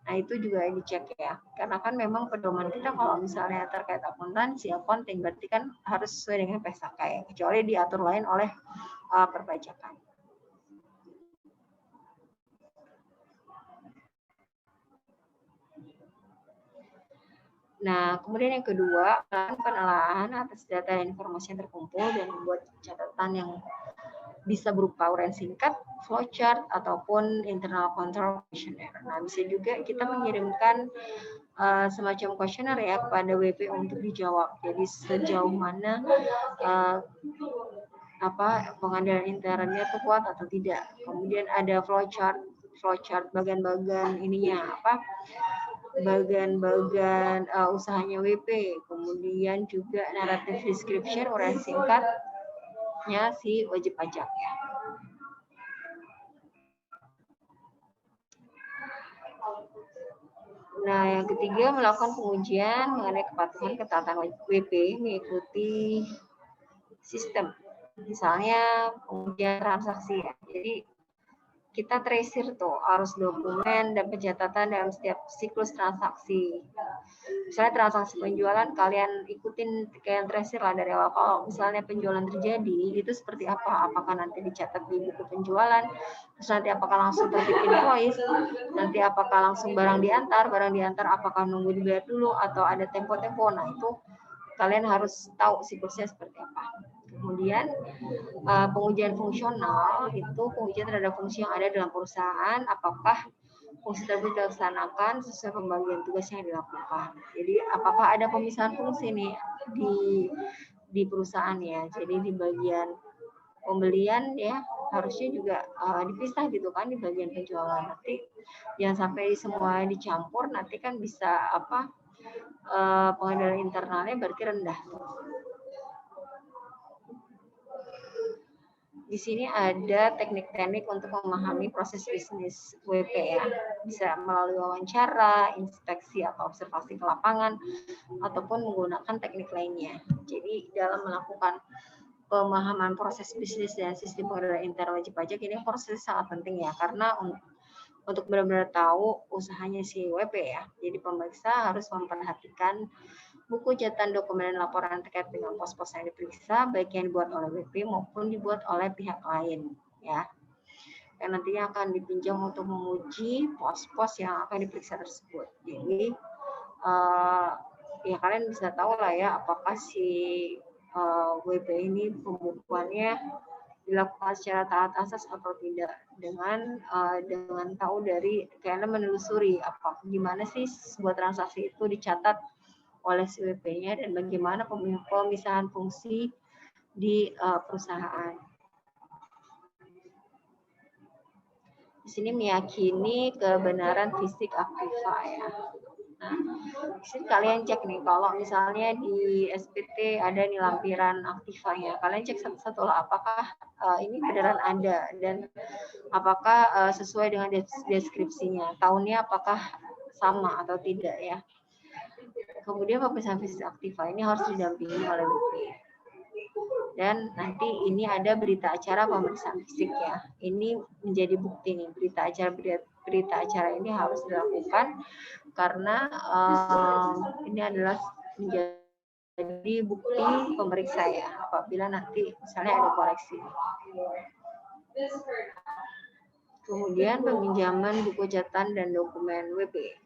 Nah, itu juga dicek ya. Karena kan memang pedoman kita kalau misalnya terkait akuntansi, accounting berarti kan harus sesuai dengan PSAK ya. Kecuali diatur lain oleh perpajakan. Nah, kemudian yang kedua, penelaahan atas data dan informasi yang terkumpul dan membuat catatan yang bisa berupa uraian singkat, flowchart, ataupun internal control questionnaire. Nah, bisa juga kita mengirimkan semacam kuesioner ya kepada WP untuk dijawab. Jadi sejauh mana pengandalan internetnya itu kuat atau tidak. Kemudian ada flowchart bagian-bagian ininya bagian-bagian usahanya WP, kemudian juga narrative description uraian singkatnya si wajib pajak ya. Nah, yang ketiga melakukan pengujian mengenai kepatuhan ketaatan WP mengikuti sistem. Misalnya pengujian transaksi ya. Jadi kita tracer tuh arus dokumen dan pencatatan dalam setiap siklus transaksi. Misalnya transaksi penjualan kalian ikutin kayak tracer lah dari awal. Kalau misalnya penjualan terjadi itu seperti apa? Apakah nanti dicatat di buku penjualan? Terus nanti apakah langsung terbit invoice? Nanti apakah langsung barang diantar apakah nunggu dibayar dulu atau ada tempo-tempo? Nah, itu kalian harus tahu siklusnya seperti apa. Kemudian pengujian fungsional itu pengujian terhadap fungsi yang ada dalam perusahaan, apakah fungsi tersebut dilaksanakan sesuai pembagian tugas yang dilakukan. Jadi apakah ada pemisahan fungsi nih di perusahaan ya. Jadi di bagian pembelian ya harusnya juga dipisah gitu kan di bagian penjualan. Nanti jangan sampai semua dicampur, nanti kan bisa pengendalian internalnya berarti rendah. Di sini ada teknik-teknik untuk memahami proses bisnis WP ya. Bisa melalui wawancara, inspeksi atau observasi ke lapangan, ataupun menggunakan teknik lainnya. Jadi dalam melakukan pemahaman proses bisnis dan sistem pengendalian internal wajib pajak ini proses sangat penting ya, karena untuk benar-benar tahu usahanya si WP ya. Jadi pemeriksa harus memperhatikan buku catatan dokumen dan laporan terkait dengan pos-pos yang diperiksa, baik yang dibuat oleh WP maupun dibuat oleh pihak lain, ya. Yang nantinya akan dipinjam untuk menguji pos-pos yang akan diperiksa tersebut. Jadi, ya kalian bisa tahu lah ya, apakah si WP ini pembukuannya dilakukan secara taat asas atau tidak, dengan tahu dari kalian menelusuri gimana sih sebuah transaksi itu dicatat oleh si WP-nya dan bagaimana pemisahan fungsi di perusahaan. Di sini meyakini kebenaran fisik aktiva ya. Nah, di sini kalian cek nih, kalau misalnya di SPT ada nih lampiran aktivanya, kalian cek satu-satu lah apakah ini beneran ada dan apakah sesuai dengan deskripsinya, tahunnya apakah sama atau tidak ya. Kemudian pemeriksaan fisik aktiva ini harus didampingi oleh WP. Dan nanti ini ada berita acara pemeriksaan fisik ya. Ini menjadi bukti nih, berita acara ini harus dilakukan karena ini adalah menjadi bukti pemeriksa ya, apabila nanti misalnya ada koreksi. Kemudian peminjaman buku catatan dan dokumen WP.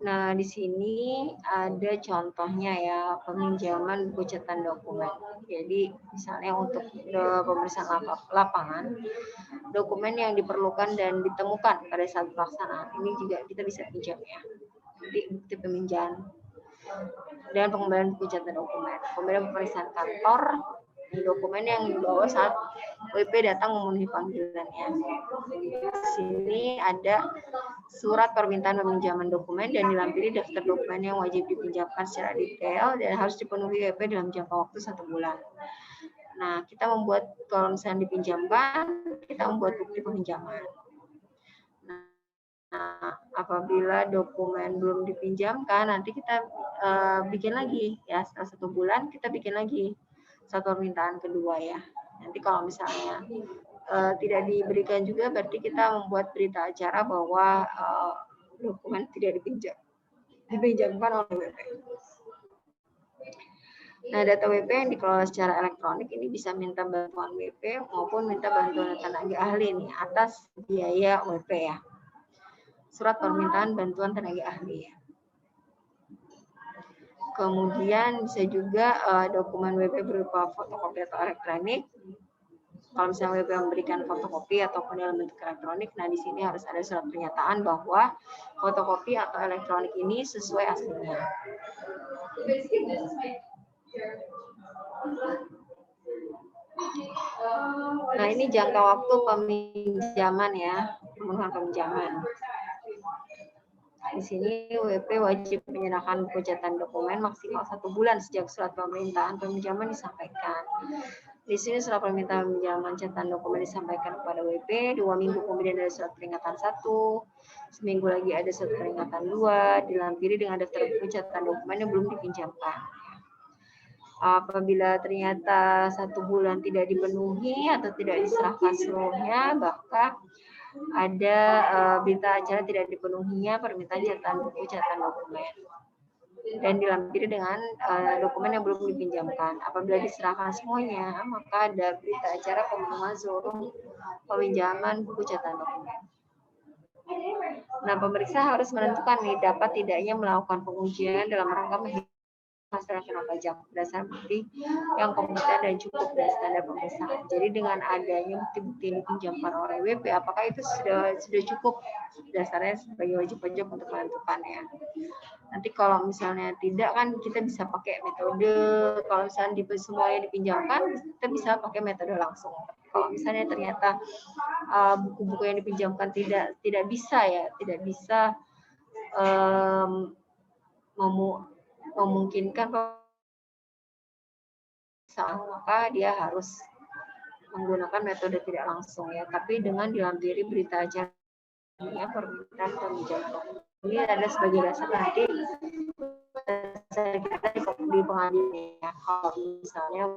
Nah, di sini ada contohnya ya, peminjaman buku catatan dokumen. Jadi, misalnya untuk pemeriksaan lapangan, dokumen yang diperlukan dan ditemukan pada saat pelaksanaan, ini juga kita bisa pinjam ya. Jadi, bukti peminjaman dan pengembalian buku catatan dokumen. Kemudian pemeriksaan kantor, dokumen yang dibawa saat WP datang memenuhi panggilannya. Di sini ada surat permintaan peminjaman dokumen dan dilampiri daftar dokumen yang wajib dipinjamkan secara detail dan harus dipenuhi WP dalam jangka waktu 1 bulan. Nah, kita membuat, kalau misalnya dipinjamkan, kita membuat bukti peminjaman. Nah, apabila dokumen belum dipinjamkan, nanti kita bikin lagi ya, setelah 1 bulan kita bikin lagi suatu permintaan kedua ya. Nanti kalau misalnya tidak diberikan juga, berarti kita membuat berita acara bahwa dokumen tidak dipinjamkan oleh WP. Nah, data WP yang dikelola secara elektronik ini bisa minta bantuan WP maupun minta bantuan tenaga ahli nih atas biaya WP ya. Surat permintaan bantuan tenaga ahli ya. Kemudian bisa juga dokumen WP berupa fotokopi atau elektronik. Kalau misalnya WP memberikan fotokopi ataupun dalam bentuk elektronik, nah di sini harus ada surat pernyataan bahwa fotokopi atau elektronik ini sesuai aslinya. Nah, ini jangka waktu peminjaman ya, pemenuhan peminjaman. Di sini WP wajib menyerahkan buku catatan dokumen maksimal 1 bulan sejak surat permintaan peminjaman disampaikan. Di sini surat permintaan peminjaman catatan dokumen disampaikan kepada WP 2 minggu kemudian ada surat peringatan 1, seminggu lagi ada surat peringatan 2, dilampiri dengan daftar buku catatan dokumen yang belum dipinjamkan. Apabila ternyata 1 bulan tidak dipenuhi atau tidak diserahkan seluruhnya, bahkan ada berita acara tidak dipenuhinya permintaan catatan buku catatan dokumen dan dilampiri dengan dokumen yang belum dipinjamkan. Apabila diserahkan semuanya, maka ada berita acara pemenuhan seluruh peminjaman buku catatan dokumen. Nah, pemeriksa harus menentukan nih dapat tidaknya melakukan pengujian dalam rangka menghitung hasil kena pajak berdasarkan bukti yang kompeten dan cukup dan standar pemeriksaan. Jadi dengan adanya bukti-bukti yang dipinjamkan oleh WP, apakah itu sudah cukup dasarnya sebagai wajib pajak untuk menentukan ya. Nanti kalau misalnya tidak kan kita bisa pakai metode, kalau misalnya semuanya dipinjamkan, kita bisa pakai metode langsung. Kalau misalnya ternyata buku-buku yang dipinjamkan tidak bisa ya, tidak bisa memungkinkan maka dia harus menggunakan metode tidak langsung ya, tapi dengan dilampiri berita acara permintaan peminjaman. Ini ada sebagai dasar nanti kita di pengadilan ya, kalau misalnya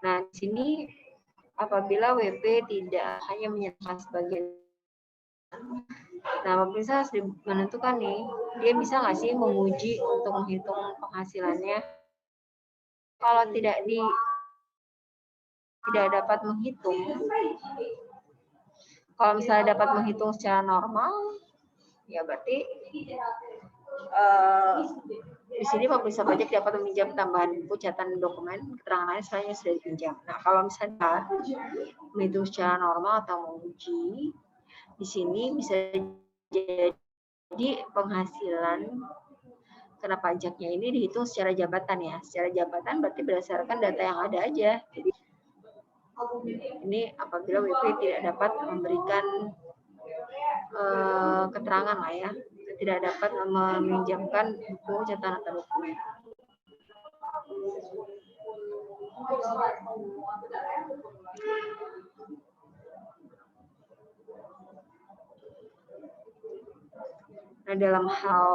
nah di sini apabila WP tidak hanya menyatakan sebagai, nah pemirsa harus menentukan nih, dia bisa nggak sih menguji untuk menghitung penghasilannya. Kalau tidak dapat menghitung, kalau misalnya dapat menghitung secara normal, ya berarti di sini pemeriksa pajak dapat meminjam tambahan buku catatan dokumen keterangan lain selain yang sudah dipinjam. Nah, kalau misalnya menghitung secara normal atau menguji, di sini bisa jadi penghasilan kena pajaknya ini dihitung secara jabatan ya. Secara jabatan berarti berdasarkan data yang ada aja. Jadi ini apabila WP tidak dapat memberikan keterangan lah ya, tidak dapat meminjamkan buku catatan atau dokumen. Nah, dalam hal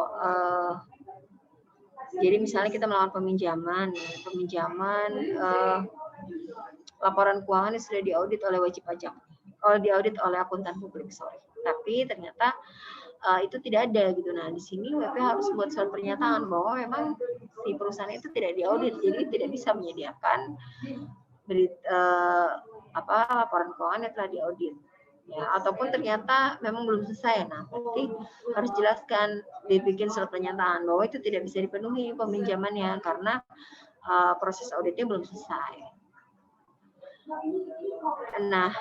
jadi misalnya kita melakukan peminjaman, laporan keuangan yang sudah diaudit oleh wajib pajak, diaudit oleh akuntan publik, tapi ternyata itu tidak ada gitu. Nah, di sini WP harus buat surat pernyataan bahwa memang si perusahaan itu tidak diaudit, jadi tidak bisa menyediakan laporan keuangan yang telah diaudit. Ya, ataupun ternyata memang belum selesai. Nah, berarti harus jelaskan, dibikin surat pernyataan bahwa itu tidak bisa dipenuhi peminjamannya karena proses auditnya belum selesai. Nah,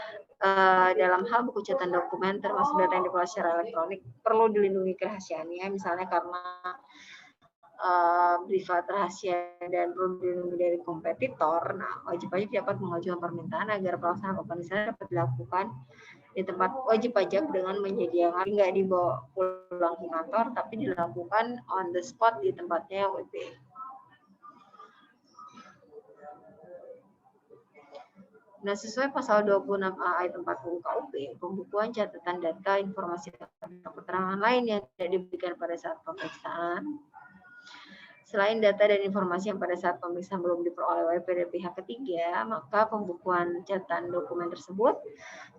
dalam hal buku catatan dokumen termasuk data yang dikelola secara elektronik perlu dilindungi kerahasiaannya, misalnya karena privat rahasia dan perlu dilindungi dari kompetitor. Nah, wajib pajak dapat mengajukan permintaan agar pelaksanaan pemeriksaan dapat dilakukan di tempat wajib pajak dengan menyediakan nggak dibawa pulang ke kantor, tapi dilakukan on the spot di tempatnya WP. Nah, sesuai pasal 26A ayat 40 KUP, pembukuan catatan data informasi atau keterangan lain yang tidak diberikan pada saat pemeriksaan, selain data dan informasi yang pada saat pemeriksaan belum diperoleh oleh pihak ketiga, maka pembukuan catatan dokumen tersebut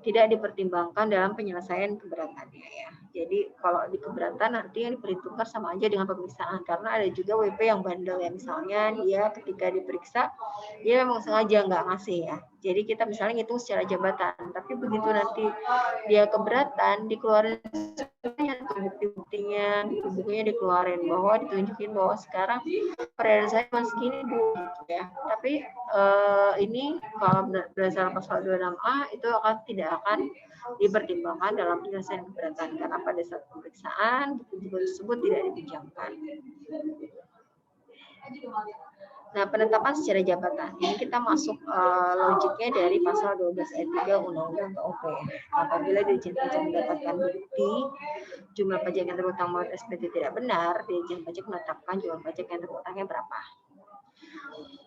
tidak dipertimbangkan dalam penyelesaian keberatannya ya. Jadi kalau di keberatan nanti yang diperhitungkan sama aja dengan pemeriksaan, karena ada juga WP yang bandel ya, misalnya dia ketika diperiksa dia memang sengaja nggak ngasih ya. Jadi kita misalnya ngitung secara jabatan, tapi begitu nanti dia keberatan dikeluarin bukti-buktinya, bukunya dikeluarin bahwa ditunjukin bahwa sekarang peredaran saya masih segini Bu gitu ya. Tapi ini kalau berdasarkan pasal 26A itu tidak akan dipertimbangkan dalam penyelesaian keberatan karena pada saat pemeriksaan buku-buku tersebut tidak dipinjamkan. Nah, penetapan secara jabatan. Ini kita masuk logiknya dari pasal 12 ayat 3 Undang-Undang KUP. Apabila Dirjen Pajak mendapatkan bukti jumlah pajak yang terutang menurut SPT tidak benar, Dirjen Pajak menetapkan jumlah pajak yang terutangnya berapa.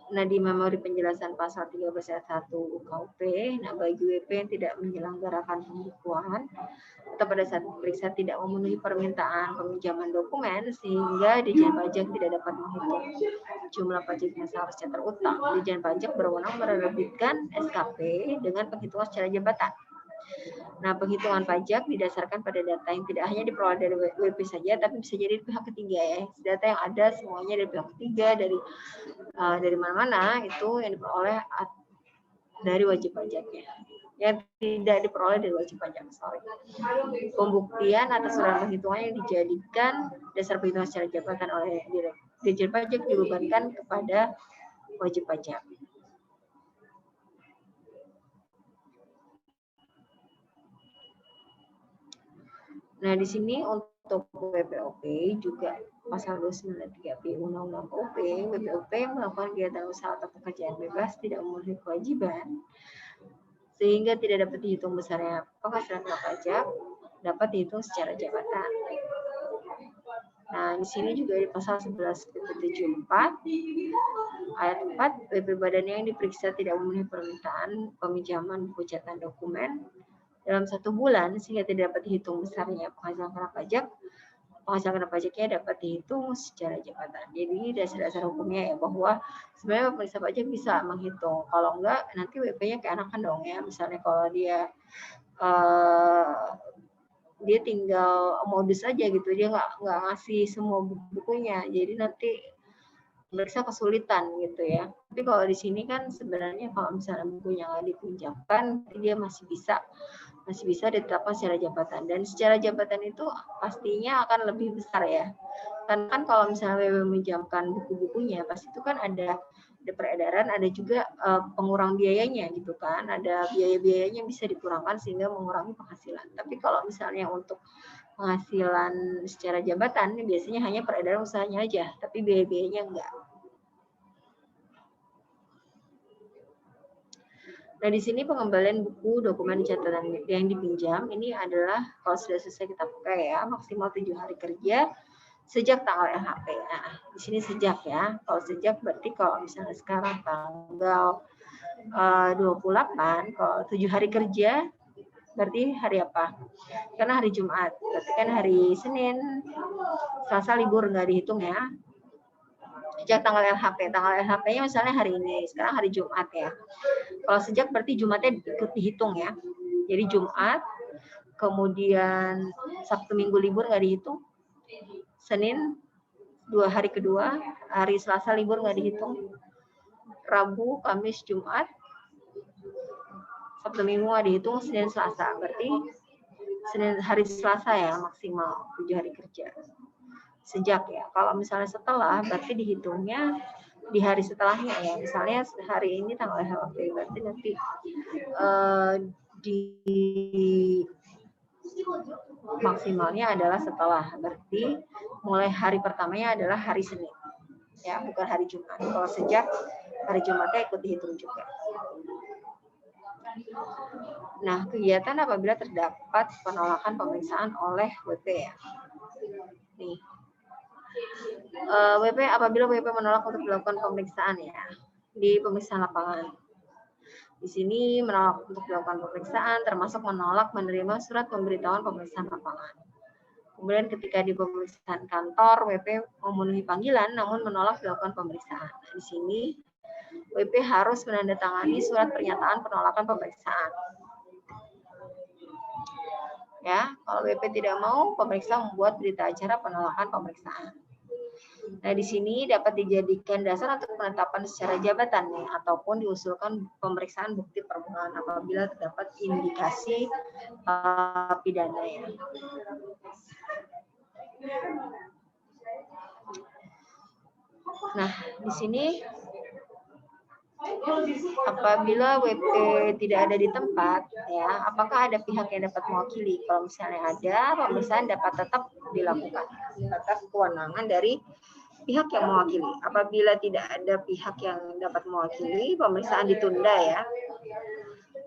Nah, di memori penjelasan pasal 13 ayat 1 KUP, nah bagi WP yang tidak menyelenggarakan pembukuan atau pada saat periksa tidak memenuhi permintaan peminjaman dokumen sehingga Dirjen Pajak tidak dapat menghitung jumlah pajak yang seharusnya terutang, Dirjen Pajak berwenang menerbitkan SKP dengan penghitungan secara jabatan. Nah, penghitungan pajak didasarkan pada data yang tidak hanya diperoleh dari WP saja, tapi bisa jadi dari pihak ketiga ya. Data yang ada semuanya dari pihak ketiga, dari mana-mana itu yang diperoleh dari wajib pajaknya. Yang tidak diperoleh dari wajib pajak, sorry. Pembuktian atas surat penghitungan yang dijadikan dasar perhitungan secara jabatan oleh Dirjen Pajak dibebankan kepada wajib pajak. Nah, di sini untuk WPOP juga pasal 293B Undang-Undang KUP, WPOP melakukan kegiatan usaha atau pekerjaan bebas tidak memenuhi kewajiban sehingga tidak dapat dihitung besarnya penghasilan pajak, dapat dihitung secara jabatan. Nah, di sini juga di pasal 11 PP 74 ayat 4, WP badan yang diperiksa tidak memenuhi permintaan peminjaman buku catatan dokumen dalam 1 bulan sehingga tidak dapat dihitung besarnya penghasilan kena pajak, penghasilan kena pajaknya dapat dihitung secara jabatan. Jadi dasar-dasar hukumnya ya bahwa sebenarnya pemeriksa pajak bisa menghitung. Kalau enggak nanti WP-nya keenakan dong ya. Misalnya kalau dia tinggal modus aja gitu, dia nggak ngasih semua bukunya. Jadi nanti pemeriksa kesulitan gitu ya. Tapi kalau di sini kan sebenarnya kalau misalnya bukunya nggak dipinjamkan, dia masih bisa ditetapkan secara jabatan. Dan secara jabatan itu pastinya akan lebih besar ya. Karena kan kalau misalnya WW meminjamkan buku-bukunya, pasti itu kan ada peredaran, ada juga pengurang biayanya gitu kan. Ada biaya-biayanya bisa dikurangkan sehingga mengurangi penghasilan. Tapi kalau misalnya untuk penghasilan secara jabatan, biasanya hanya peredaran usahanya aja, tapi biaya-biayanya enggak. Nah, di sini pengembalian buku dokumen catatan yang dipinjam ini adalah kalau sudah selesai kita pakai ya, maksimal 7 hari kerja sejak tanggal LHP. Nah, di sini sejak ya. Kalau sejak berarti kalau misalnya sekarang tanggal 28, kalau 7 hari kerja berarti hari apa? Karena hari Jumat. Berarti kan hari Senin, Selasa libur nggak dihitung ya. Sejak tanggal LHP. Tanggal LHP-nya misalnya hari ini, sekarang hari Jumat ya. Kalau sejak berarti Jumatnya ikut dihitung ya. Jadi Jumat, kemudian Sabtu Minggu libur nggak dihitung. Senin 2 hari kedua, hari Selasa libur nggak dihitung. Rabu, Kamis, Jumat, Sabtu Minggu nggak dihitung, Senin Selasa. Berarti Senin hari Selasa ya maksimal 7 hari kerja. Sejak ya. Kalau misalnya setelah berarti dihitungnya di hari setelahnya ya. Misalnya hari ini tanggal LHP berarti nanti di maksimalnya adalah setelah. Berarti mulai hari pertamanya adalah hari Senin. Ya, bukan hari Jumat. Kalau sejak hari Jumatnya ikut dihitung juga. Nah, kegiatan apabila terdapat penolakan pemeriksaan oleh WP ya. Nih. WP apabila WP menolak untuk dilakukan pemeriksaan ya di pemeriksaan lapangan. Di sini menolak untuk dilakukan pemeriksaan, termasuk menolak menerima surat pemberitahuan pemeriksaan lapangan. Kemudian ketika di pemeriksaan kantor, WP memenuhi panggilan namun menolak dilakukan pemeriksaan. Di sini WP harus menandatangani surat pernyataan penolakan pemeriksaan. Ya, kalau WP tidak mau, pemeriksa membuat berita acara penolakan pemeriksaan. Nah, di sini dapat dijadikan dasar untuk penetapan secara jabatan nih, ataupun diusulkan pemeriksaan bukti permulaan apabila terdapat indikasi pidana ya. Nah, di sini apabila WP tidak ada di tempat, ya, apakah ada pihak yang dapat mewakili? Kalau misalnya ada, pemeriksaan dapat tetap dilakukan atas kewenangan dari pihak yang mewakili. Apabila tidak ada pihak yang dapat mewakili, pemeriksaan ditunda ya.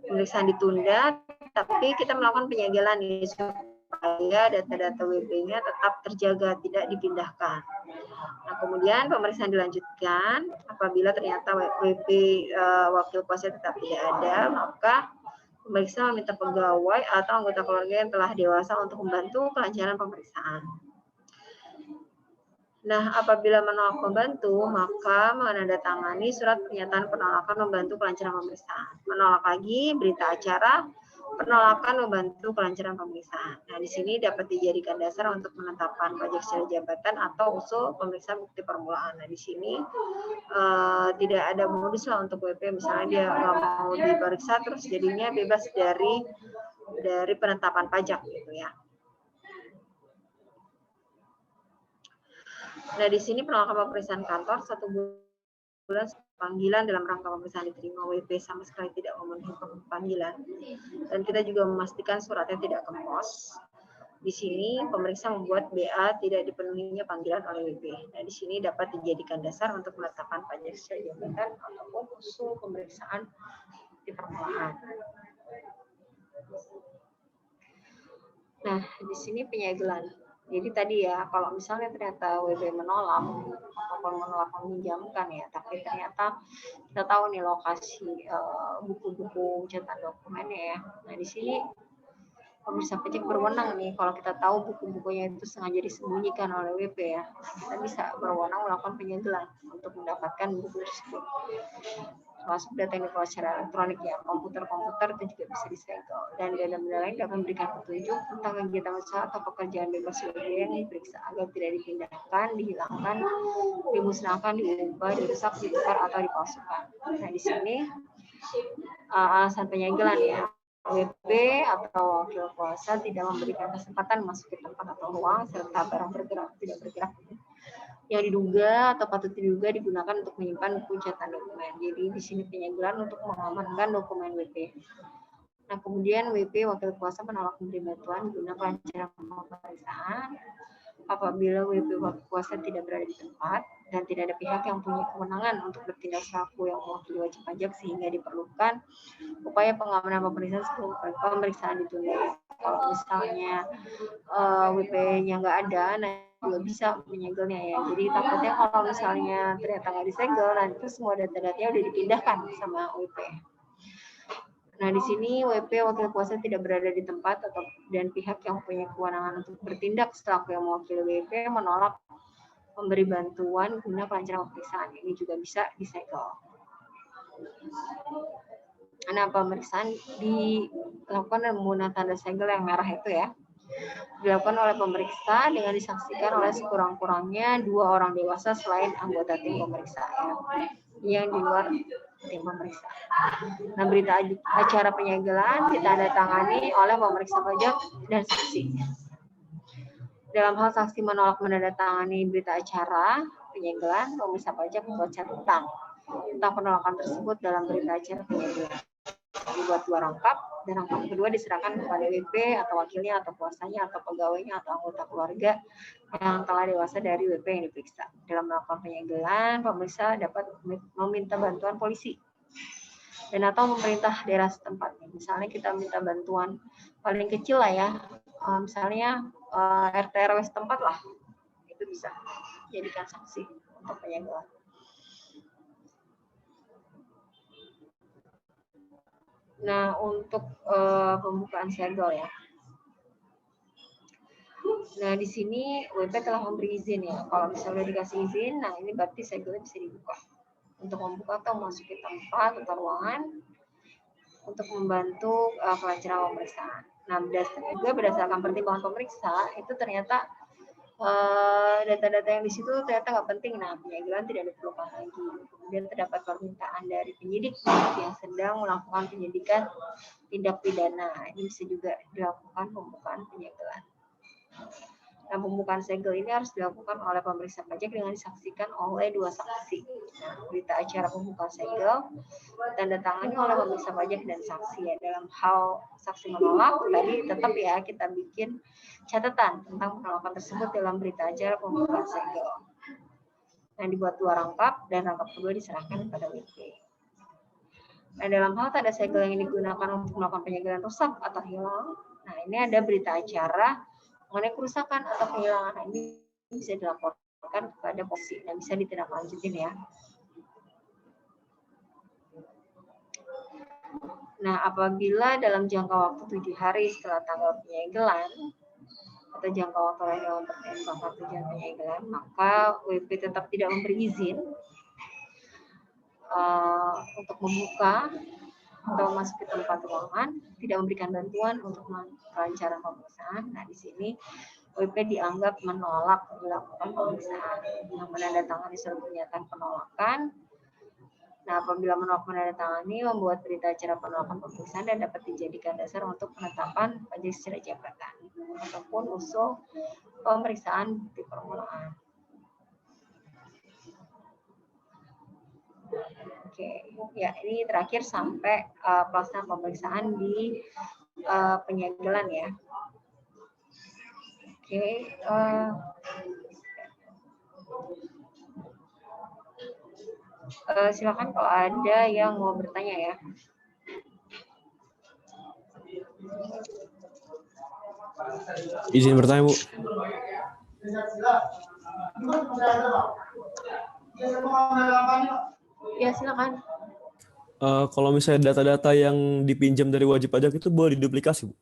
Pemeriksaan ditunda, tapi kita melakukan penyegelan nih supaya data-data WP-nya tetap terjaga, tidak dipindahkan. Nah, kemudian pemeriksaan dilanjutkan apabila ternyata WP wakil kuasa tetap tidak ada, maka pemeriksa meminta pegawai atau anggota keluarga yang telah dewasa untuk membantu kelancaran pemeriksaan. Nah, apabila menolak membantu, maka menandatangani surat pernyataan penolakan membantu kelancaran pemeriksaan. Menolak lagi berita acara penolakan membantu kelancaran pemeriksaan. Nah, di sini dapat dijadikan dasar untuk penetapan pajak secara jabatan atau usul pemeriksaan bukti permulaan. Nah, di sini tidak ada modus lah untuk WP, misalnya dia nggak mau diperiksa terus jadinya bebas dari penetapan pajak gitu ya. Nah, di sini penolakan pemeriksaan kantor 1 bulan panggilan dalam rangka pemeriksaan diterima WP sama sekali tidak memenuhi panggilan, dan kita juga memastikan suratnya tidak ke pos. Di sini pemeriksa membuat BA tidak dipenuhinya panggilan oleh WP. Nah, di sini dapat dijadikan dasar untuk menetapkan pajak secara jabatan ataupun usul pemeriksaan di permulaan. Nah, di sini penyegelan. Jadi tadi ya, kalau misalnya ternyata WP menolak ataupun menolak meminjamkan ya, tapi ternyata kita tahu nih lokasi buku-buku catatan dokumennya ya. Nah, di sini pemirsa pajak berwenang nih, kalau kita tahu buku-bukunya itu sengaja disembunyikan oleh WP ya, kita bisa berwenang melakukan penyegelan untuk mendapatkan buku tersebut. Termasuk data yang diperoleh secara elektronik ya, komputer-komputer itu juga bisa disegel, dan data-data lain dapat memberikan petunjuk tentang kegiatan usaha atau pekerjaan bebas WP yang diperiksa agar tidak dipindahkan, dihilangkan, dimusnahkan, diubah, dirusak, ditukar atau dipalsukan. Nah, di sini alasan penyegelan ya, WP atau wakil kuasa tidak memberikan kesempatan masuk ke tempat atau ruang serta barang bergerak tidak bergerak yang diduga atau patut diduga digunakan untuk menyimpan buku catatan dokumen. Jadi di sini penyegelan untuk mengamankan dokumen WP. Nah, kemudian WP wakil kuasa menolak memberi bantuan guna kelancaran pemeriksaan apabila WP wakil kuasa tidak berada di tempat dan tidak ada pihak yang punya kewenangan untuk bertindak selaku yang mewakili wajib pajak sehingga diperlukan upaya pengamanan pemeriksaan sebelum pemeriksaan ditunda. Kalau misalnya WP-nya nggak ada, nah juga bisa menyegelnya ya. Jadi takutnya kalau misalnya ternyata nggak disegel, nanti semua data-datanya udah dipindahkan sama WP. Nah, di sini WP wakil kuasa tidak berada di tempat dan pihak yang punya kewenangan untuk bertindak selaku yang mewakili WP menolak memberi bantuan guna kelancaran pemeriksaan. Ini juga bisa disegel. Nah, pemeriksaan dilakukan dengan menggunakan tanda segel yang merah itu ya. Dilakukan oleh pemeriksa dengan disaksikan oleh sekurang-kurangnya 2 orang dewasa selain anggota tim pemeriksa yang di luar tim pemeriksa. Nah, berita acara penyegelan ditandatangani oleh pemeriksa pajak dan saksi. Dalam hal saksi menolak menandatangani berita acara penyegelan, pemeriksa pajak membuat catatan tentang penolakan tersebut dalam berita acara penyegelan. Dibuat 2 rangkap, dan rangkap kedua diserahkan kepada WP atau wakilnya atau kuasanya atau pegawainya atau anggota keluarga yang telah dewasa dari WP yang diperiksa. Dalam melakukan penyegelan, pemeriksa dapat meminta bantuan polisi dan atau pemerintah daerah setempat. Misalnya kita minta bantuan paling kecil lah ya, misalnya RT RW setempat lah, itu bisa jadikan saksi untuk penyegelan. Nah, untuk pembukaan segel ya. Nah, di sini WP telah memberi izin ya. Kalau misalnya udah dikasih izin, nah ini berarti segelnya bisa dibuka. Untuk membuka atau memasuki tempat atau ruangan untuk membantu kelancaran pemeriksaan. Nah, berdasarkan pertimbangan pemeriksa, itu ternyata data-data yang di situ ternyata nggak penting. Nah, penyegelan tidak diperlukan lagi. Kemudian terdapat permintaan dari penyidik yang sedang melakukan penyidikan tindak pidana. Ini bisa juga dilakukan pembukaan penyegelan. Nah, pembukaan segel ini harus dilakukan oleh pemeriksa pajak dengan disaksikan oleh 2 saksi. Nah, berita acara pembukaan segel ditandatangani oleh pemeriksa pajak dan saksi ya. Dalam hal saksi menolak, tadi tetap ya kita bikin catatan tentang penolakan tersebut dalam berita acara pembukaan segel. Nah, dibuat 2 rangkap dan rangkap kedua diserahkan kepada WP. Nah, dalam hal tanda segel yang digunakan untuk melakukan penyegelan rusak atau hilang, nah ini ada berita acara mengenai kerusakan atau kehilangan. Ini bisa dilaporkan kepada polisi dan bisa ditindaklanjutin ya. Nah, apabila dalam jangka waktu 7 hari setelah tanggal penyegelan atau jangka waktu lain yang mempertimbangkan tujuan penyegelan, maka WP tetap tidak memberi izin untuk membuka atau masuk ke tempat ruangan, tidak memberikan bantuan untuk kelancaran pemeriksaan. Nah, di sini WP dianggap menolak dilakukan pemeriksaan, yang menandatangani surat pernyataan penolakan. Nah, apabila menolak menandatangani, membuat berita acara penolakan pemeriksaan dan dapat dijadikan dasar untuk penetapan pajak secara jabatan ataupun usul pemeriksaan bukti permulaan. Oke, ya ini terakhir sampai pelaksanaan pemeriksaan di penyegelan ya. Oke, silakan kalau ada yang mau bertanya ya. Izin bertanya, Bu. Ya, silakan. Kalau misalnya data-data yang dipinjam dari wajib pajak itu boleh diduplikasi, Bu?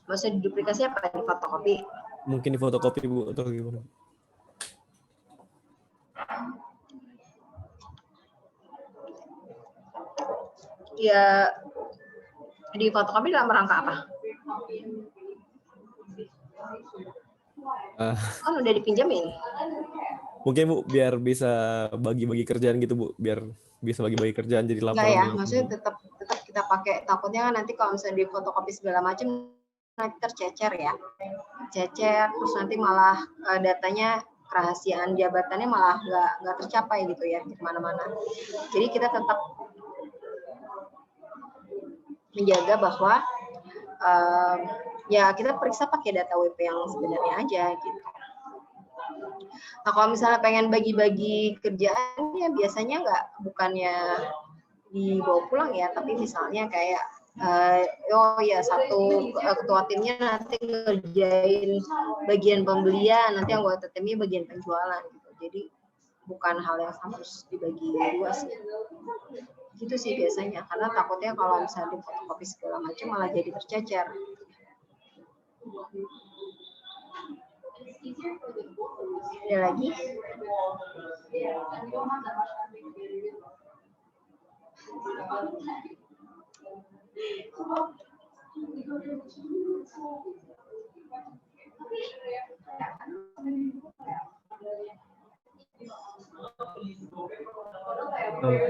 Maksudnya diduplikasi apa? Di fotokopi? Mungkin di fotokopi, Bu, atau gimana? Ya, di fotokopi dalam rangka apa? Kan udah dipinjamin. Mungkin, Bu, biar bisa bagi-bagi kerjaan gitu, Bu. Biar bisa bagi-bagi kerjaan jadi laporan. Enggak ya, maksudnya tetap kita pakai, takutnya nanti kalau misalnya di fotokopi segala macam nanti tercecer ya. Cecer, terus nanti malah datanya kerahasiaan jabatannya malah nggak tercapai gitu ya di mana-mana. Jadi kita tetap menjaga bahwa ya kita periksa pakai data WP yang sebenarnya aja gitu. Nah, kalau misalnya pengen bagi-bagi kerjaan ya biasanya bukannya dibawa pulang ya, tapi misalnya kayak oh ya satu ketua timnya nanti ngerjain bagian pembelian, nanti anggota timnya bagian penjualan gitu. Jadi bukan hal yang harus dibagi dua sih. Gitu sih biasanya, karena takutnya kalau misalnya di fotokopi segala macam malah jadi tercecer. Ada lagi?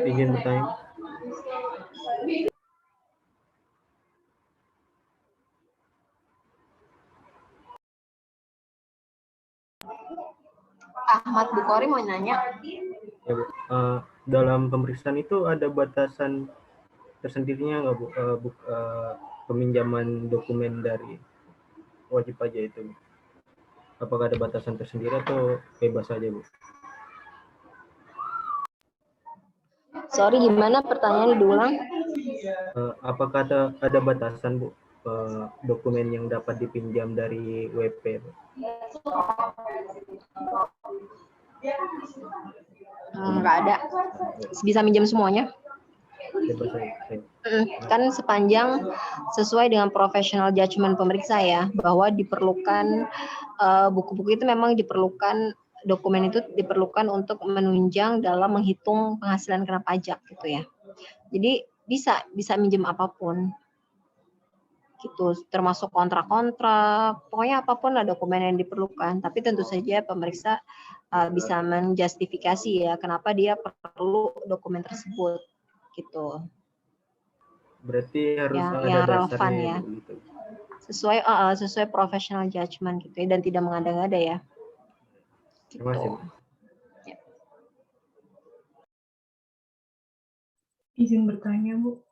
Ingin bertanya. Ahmad Bukhari mau nanya. Ya, Bu. Dalam pemeriksaan itu ada batasan tersendirinya nggak, Bu? Peminjaman dokumen dari wajib pajak itu, apakah ada batasan tersendiri atau bebas saja, Bu? Sorry, gimana pertanyaannya diulang? Apakah ada batasan, Bu, dokumen yang dapat dipinjam dari WP, Bu? Nggak ada. Bisa minjem semuanya. Bebas saya. Kan sepanjang sesuai dengan professional judgment pemeriksa ya, bahwa diperlukan buku-buku itu memang diperlukan, dokumen itu diperlukan untuk menunjang dalam menghitung penghasilan kena pajak gitu ya. Jadi bisa minjem apapun gitu, termasuk kontrak-kontrak, pokoknya apapun lah dokumen yang diperlukan. Tapi tentu saja pemeriksa bisa menjustifikasi ya kenapa dia perlu dokumen tersebut gitu. Berarti harus yang ada relevan dasarnya ya, gitu. sesuai professional judgment gitu ya, dan tidak mengada-ngada ya. Terima kasih, Gitu. Bu. Izin bertanya, Bu.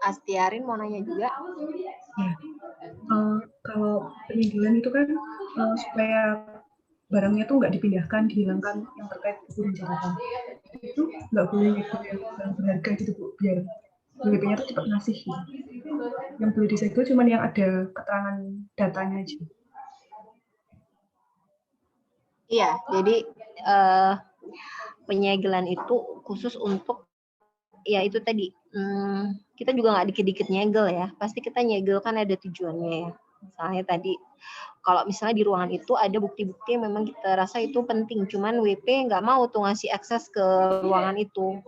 Astiarin mau nanya juga. Ya. Kalau penyegelan itu kan supaya barangnya tuh nggak dipindahkan, dihilangkan yang terkait buku dan catatan. Itu nggak boleh nyegel yang barang berharga gitu, Bu, biar WP-nya tuh cepat ngasih gitu. Yang boleh disegel cuma yang ada keterangan datanya aja. Iya, jadi penyegelan itu khusus untuk ya itu tadi, kita juga nggak dikit-dikit nyegel ya, pasti kita nyegel kan ada tujuannya ya. Misalnya tadi kalau misalnya di ruangan itu ada bukti-bukti yang memang kita rasa itu penting, cuman WP nggak mau tuh ngasih akses ke ruangan itu.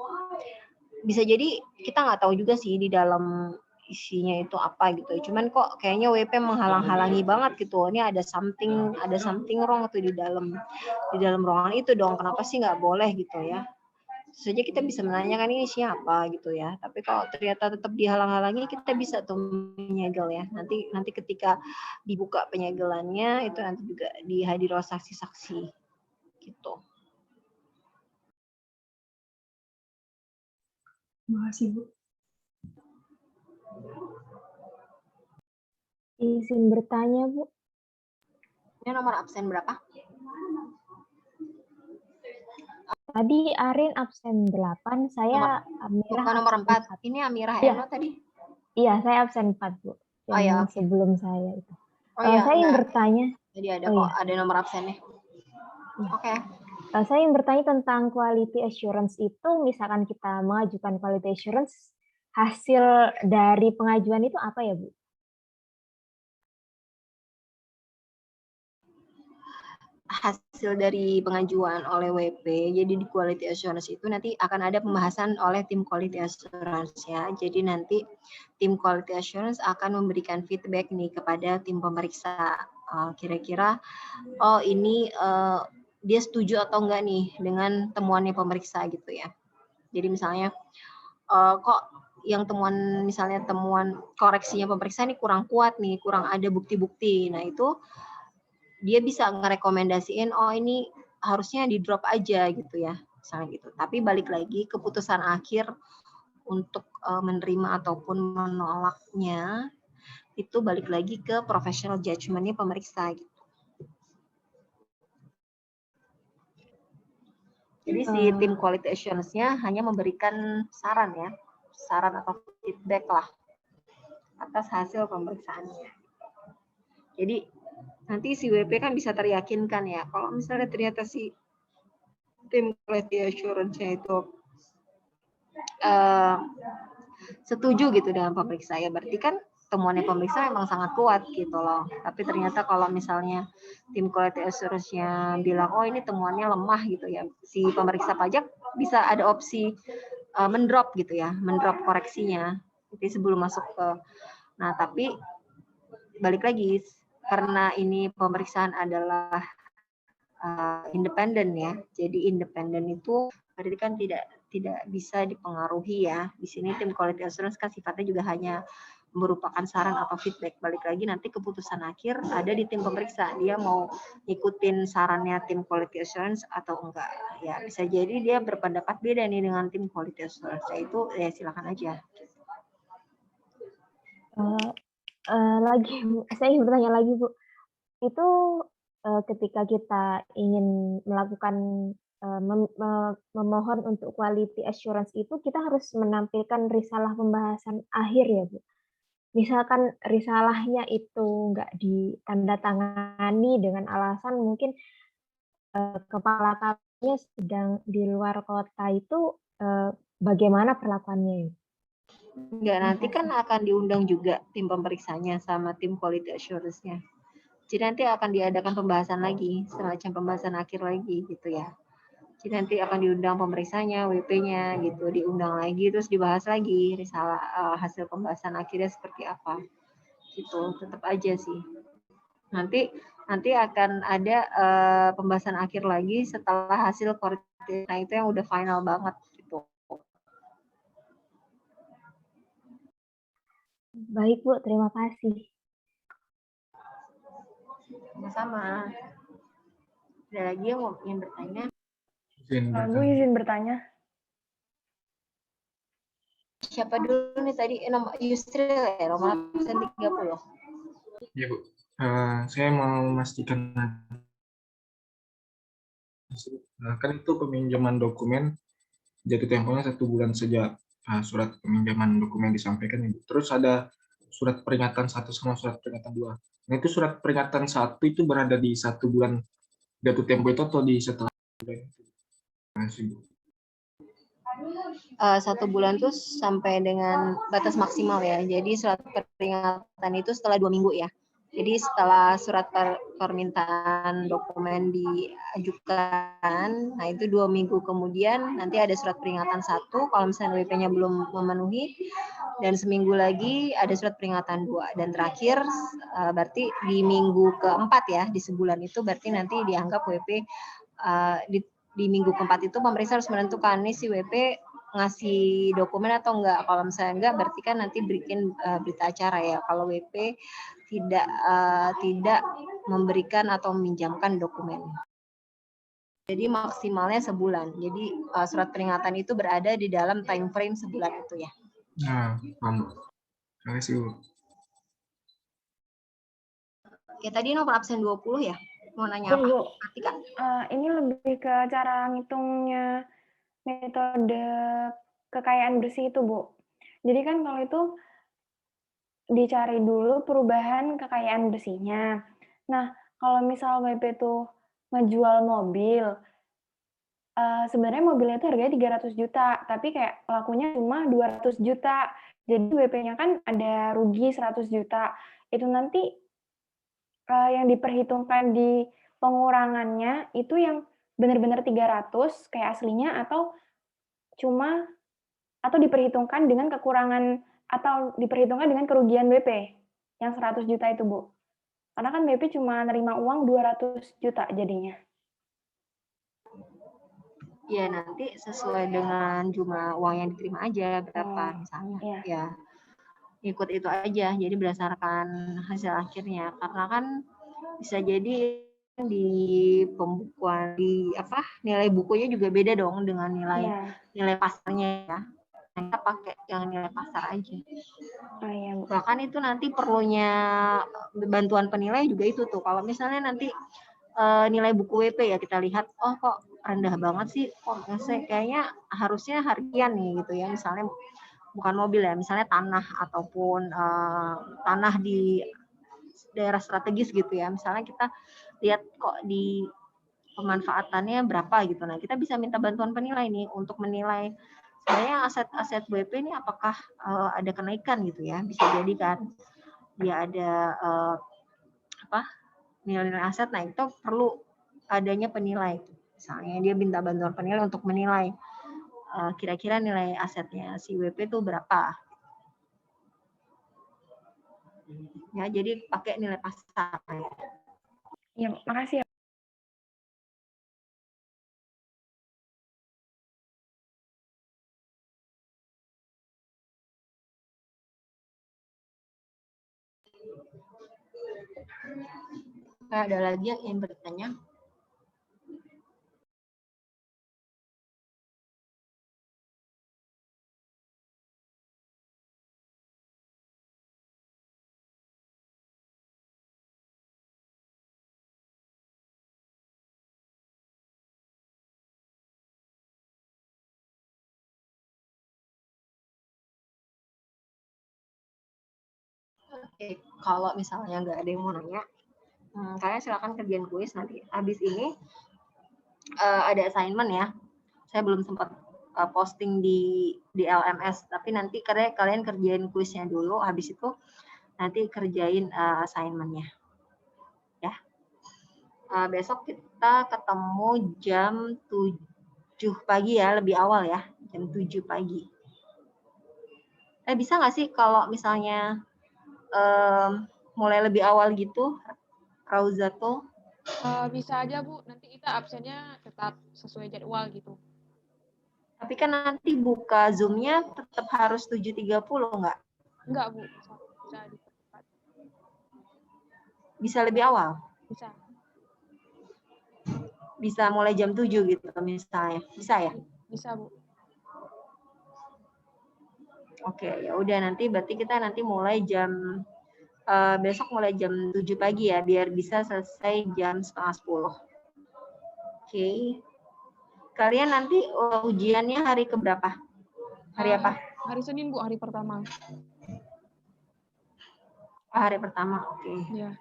Bisa jadi kita nggak tahu juga sih di dalam isinya itu apa gitu. Cuman kok kayaknya WP menghalang-halangi banget gitu. Ini ada something wrong tuh di dalam ruangan itu dong. Kenapa sih nggak boleh gitu ya? Terus saja kita bisa menanyakan ini siapa gitu ya. Tapi kalau ternyata tetap dihalang-halangi, kita bisa tuh menyegel ya. Nanti ketika dibuka penyegelannya itu nanti juga dihadiri oleh saksi-saksi gitu. Terima kasih, Bu. Izin bertanya, Bu. Ini nomor absen berapa? Tadi Arin absen 8, saya Amirah Bukan nomor absen 4. Ini Amirah Iya. Eno tadi. Iya, saya absen 4, Bu. Yang Oh ya, oke. sebelum saya itu. Oh Saya ingin enggak. bertanya. Jadi ada Oh, kok, iya. ada nomor absennya. Oke. Saya ingin bertanya tentang quality assurance itu, misalkan kita mengajukan quality assurance, hasil dari pengajuan itu apa ya, Bu? Hasil dari pengajuan oleh WP, jadi di quality assurance itu nanti akan ada pembahasan oleh tim quality assurance ya. Jadi nanti tim quality assurance akan memberikan feedback nih kepada tim pemeriksa. Kira-kira, oh ini dia setuju atau enggak nih dengan temuannya pemeriksa gitu ya. Jadi misalnya kok yang misalnya temuan koreksinya pemeriksa ini kurang kuat nih, kurang ada bukti-bukti. Nah itu dia bisa ngerekomendasiin, oh ini harusnya di drop aja gitu ya, misalnya gitu. Tapi balik lagi keputusan akhir untuk menerima ataupun menolaknya itu balik lagi ke professional judgment-nya pemeriksa gitu. Jadi si tim quality assurance-nya hanya memberikan saran ya, saran atau feedback lah atas hasil pemeriksaannya. Jadi nanti si WP kan bisa teryakinkan ya, kalau misalnya ternyata si tim quality assurance-nya itu setuju gitu dengan pemeriksa ya, berarti kan temuannya pemeriksa memang sangat kuat gitu loh. Tapi ternyata kalau misalnya tim quality assurance-nya bilang, oh ini temuannya lemah gitu ya, si pemeriksa pajak bisa ada opsi mendrop gitu ya, mendrop koreksinya. Jadi sebelum masuk ke, nah tapi balik lagi, karena ini pemeriksaan adalah independen ya. Jadi independen itu berarti kan tidak bisa dipengaruhi ya. Di sini tim quality assurance kan sifatnya juga hanya merupakan saran atau feedback. Balik lagi nanti keputusan akhir ada di tim pemeriksa. Dia mau ikutin sarannya tim quality assurance atau enggak. Ya bisa jadi dia berpendapat beda nih dengan tim quality assurance. Itu ya silakan aja. Lagi, saya ingin bertanya lagi, Bu. Itu ketika kita ingin melakukan memohon untuk quality assurance itu, kita harus menampilkan risalah pembahasan akhir ya, Bu? misalkan risalahnya itu nggak ditandatangani dengan alasan mungkin kepala kantornya sedang di luar kota itu bagaimana perlakuannya? Enggak, nanti kan akan diundang juga tim pemeriksanya sama tim quality assurance-nya. Jadi nanti akan diadakan pembahasan lagi, semacam pembahasan akhir lagi gitu ya. Jadi nanti akan diundang pemeriksanya, WP-nya gitu, diundang lagi terus dibahas lagi risalah hasil pembahasan akhirnya seperti apa. Gitu, tetap aja sih. Nanti akan ada pembahasan akhir lagi setelah hasil koordinasi. Nah, itu yang udah final banget gitu. Baik Bu, terima kasih. Sama-sama. Ada lagi yang mau ingin bertanya? Bu izin bertanya. Siapa dulu nih tadi? Nomor Yusril ya, nomor absen 30. Ya Bu, saya mau memastikan kan itu peminjaman dokumen jatuh temponya 1 bulan sejak surat peminjaman dokumen disampaikan Ibu. Terus ada surat peringatan 1 sama surat peringatan 2. Nah itu surat peringatan 1 itu berada di 1 bulan jatuh tempo itu atau di setelah bulan itu? Terima kasih Bu. 1 bulan tuh sampai dengan batas maksimal ya. Jadi surat peringatan itu setelah 2 minggu ya. Jadi setelah surat permintaan dokumen diajukan, nah itu 2 minggu kemudian nanti ada surat peringatan 1 kalau misalnya WP-nya belum memenuhi, dan seminggu lagi ada surat peringatan 2, dan terakhir berarti di minggu keempat ya, di sebulan itu berarti nanti dianggap WP di minggu keempat itu pemeriksa harus menentukan nih si WP ngasih dokumen atau enggak. Kalau misalnya enggak, berarti kan nanti bikin berita acara ya. Kalau WP tidak memberikan atau meminjamkan dokumen. Jadi maksimalnya sebulan. Jadi surat peringatan itu berada di dalam time frame sebulan itu ya. Nah, paham. Terima kasih Bu. Ya tadi nomor absen 20 ya. Mau nanya apa? Bu, Artika? ini lebih ke cara ngitungnya metode kekayaan bersih itu, Bu. Jadi kan kalau itu dicari dulu perubahan kekayaan bersihnya. Nah, kalau misal WP tuh ngejual mobil, sebenarnya mobilnya itu harganya 300 juta, tapi kayak lakunya cuma 200 juta. Jadi WP-nya kan ada rugi 100 juta. Itu nanti yang diperhitungkan di pengurangannya itu yang benar-benar 300 kayak aslinya atau diperhitungkan dengan kekurangan atau diperhitungkan dengan kerugian WP yang 100 juta itu, Bu. Karena kan WP cuma nerima uang 200 juta jadinya. Ya nanti sesuai dengan jumlah uang yang diterima aja berapa misalnya. Iya. Ya ikut itu aja. Jadi berdasarkan hasil akhirnya. Karena kan bisa jadi di pembukuan nilai bukunya juga beda dong dengan nilai pasarnya ya. Kita pakai yang nilai pasar aja. Oh, iya, Bu. Bahkan itu nanti perlunya bantuan penilai juga itu tuh. Kalau misalnya nanti nilai buku WP ya kita lihat, oh kok rendah banget sih, kok kayaknya harusnya harian nih gitu ya. Misalnya bukan mobil ya, misalnya tanah ataupun tanah di daerah strategis gitu ya. Misalnya kita lihat kok di pemanfaatannya berapa gitu. Nah, kita bisa minta bantuan penilai nih untuk menilai sebenarnya aset-aset WP ini apakah ada kenaikan gitu ya. Bisa jadi kan dia ada nilai-nilai aset. Nah, itu perlu adanya penilai. Misalnya dia minta bantuan penilai untuk menilai kira-kira nilai asetnya si WP itu berapa. Ya, jadi pakai nilai pasar. Ya, makasih ya. Ada lagi yang ingin bertanya? Oke, kalau misalnya nggak ada yang mau nanya, kalian silakan kerjain kuis nanti. Habis ini ada assignment ya. Saya belum sempat posting di LMS, tapi nanti kalian kerjain kuisnya dulu. Habis itu nanti kerjain assignment-nya. Ya. Besok kita ketemu jam 7 pagi ya, lebih awal ya, jam 7 pagi. Bisa nggak sih kalau misalnya mulai lebih awal gitu, Rauzato? Bisa aja Bu, nanti kita absennya tetap sesuai jadwal gitu. Tapi kan nanti buka Zoom-nya tetap harus 7.30 nggak? Enggak Bu, bisa dipercepat. Bisa lebih awal? Bisa. Bisa mulai jam 7 gitu misalnya. Bisa ya? Bisa Bu. Oke, ya udah nanti berarti kita nanti mulai jam besok mulai jam 7 pagi ya, biar bisa selesai jam 9:30. Oke. Kalian nanti ujiannya hari keberapa? Hari apa? Hari Senin Bu, hari pertama. Hari pertama, oke. Ya.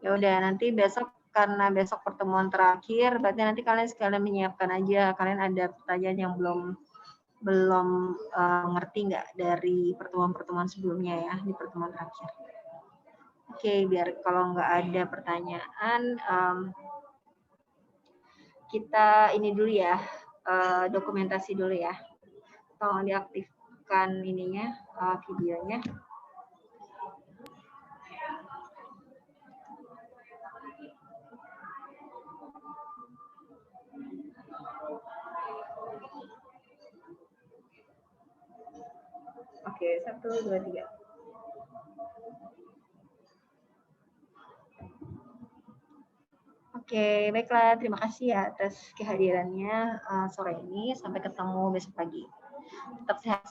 Ya udah nanti besok, karena besok pertemuan terakhir, berarti nanti kalian sekalian menyiapkan aja. Kalian ada pertanyaan yang belum ngerti nggak dari pertemuan-pertemuan sebelumnya ya, di pertemuan terakhir. Oke, biar kalau nggak ada pertanyaan, kita ini dulu ya, dokumentasi dulu ya. Tolong diaktifkan ininya, videonya. Oke, 1, 2, 3. Oke, baiklah. Terima kasih ya atas kehadirannya sore ini. Sampai ketemu besok pagi. Tetap sehat.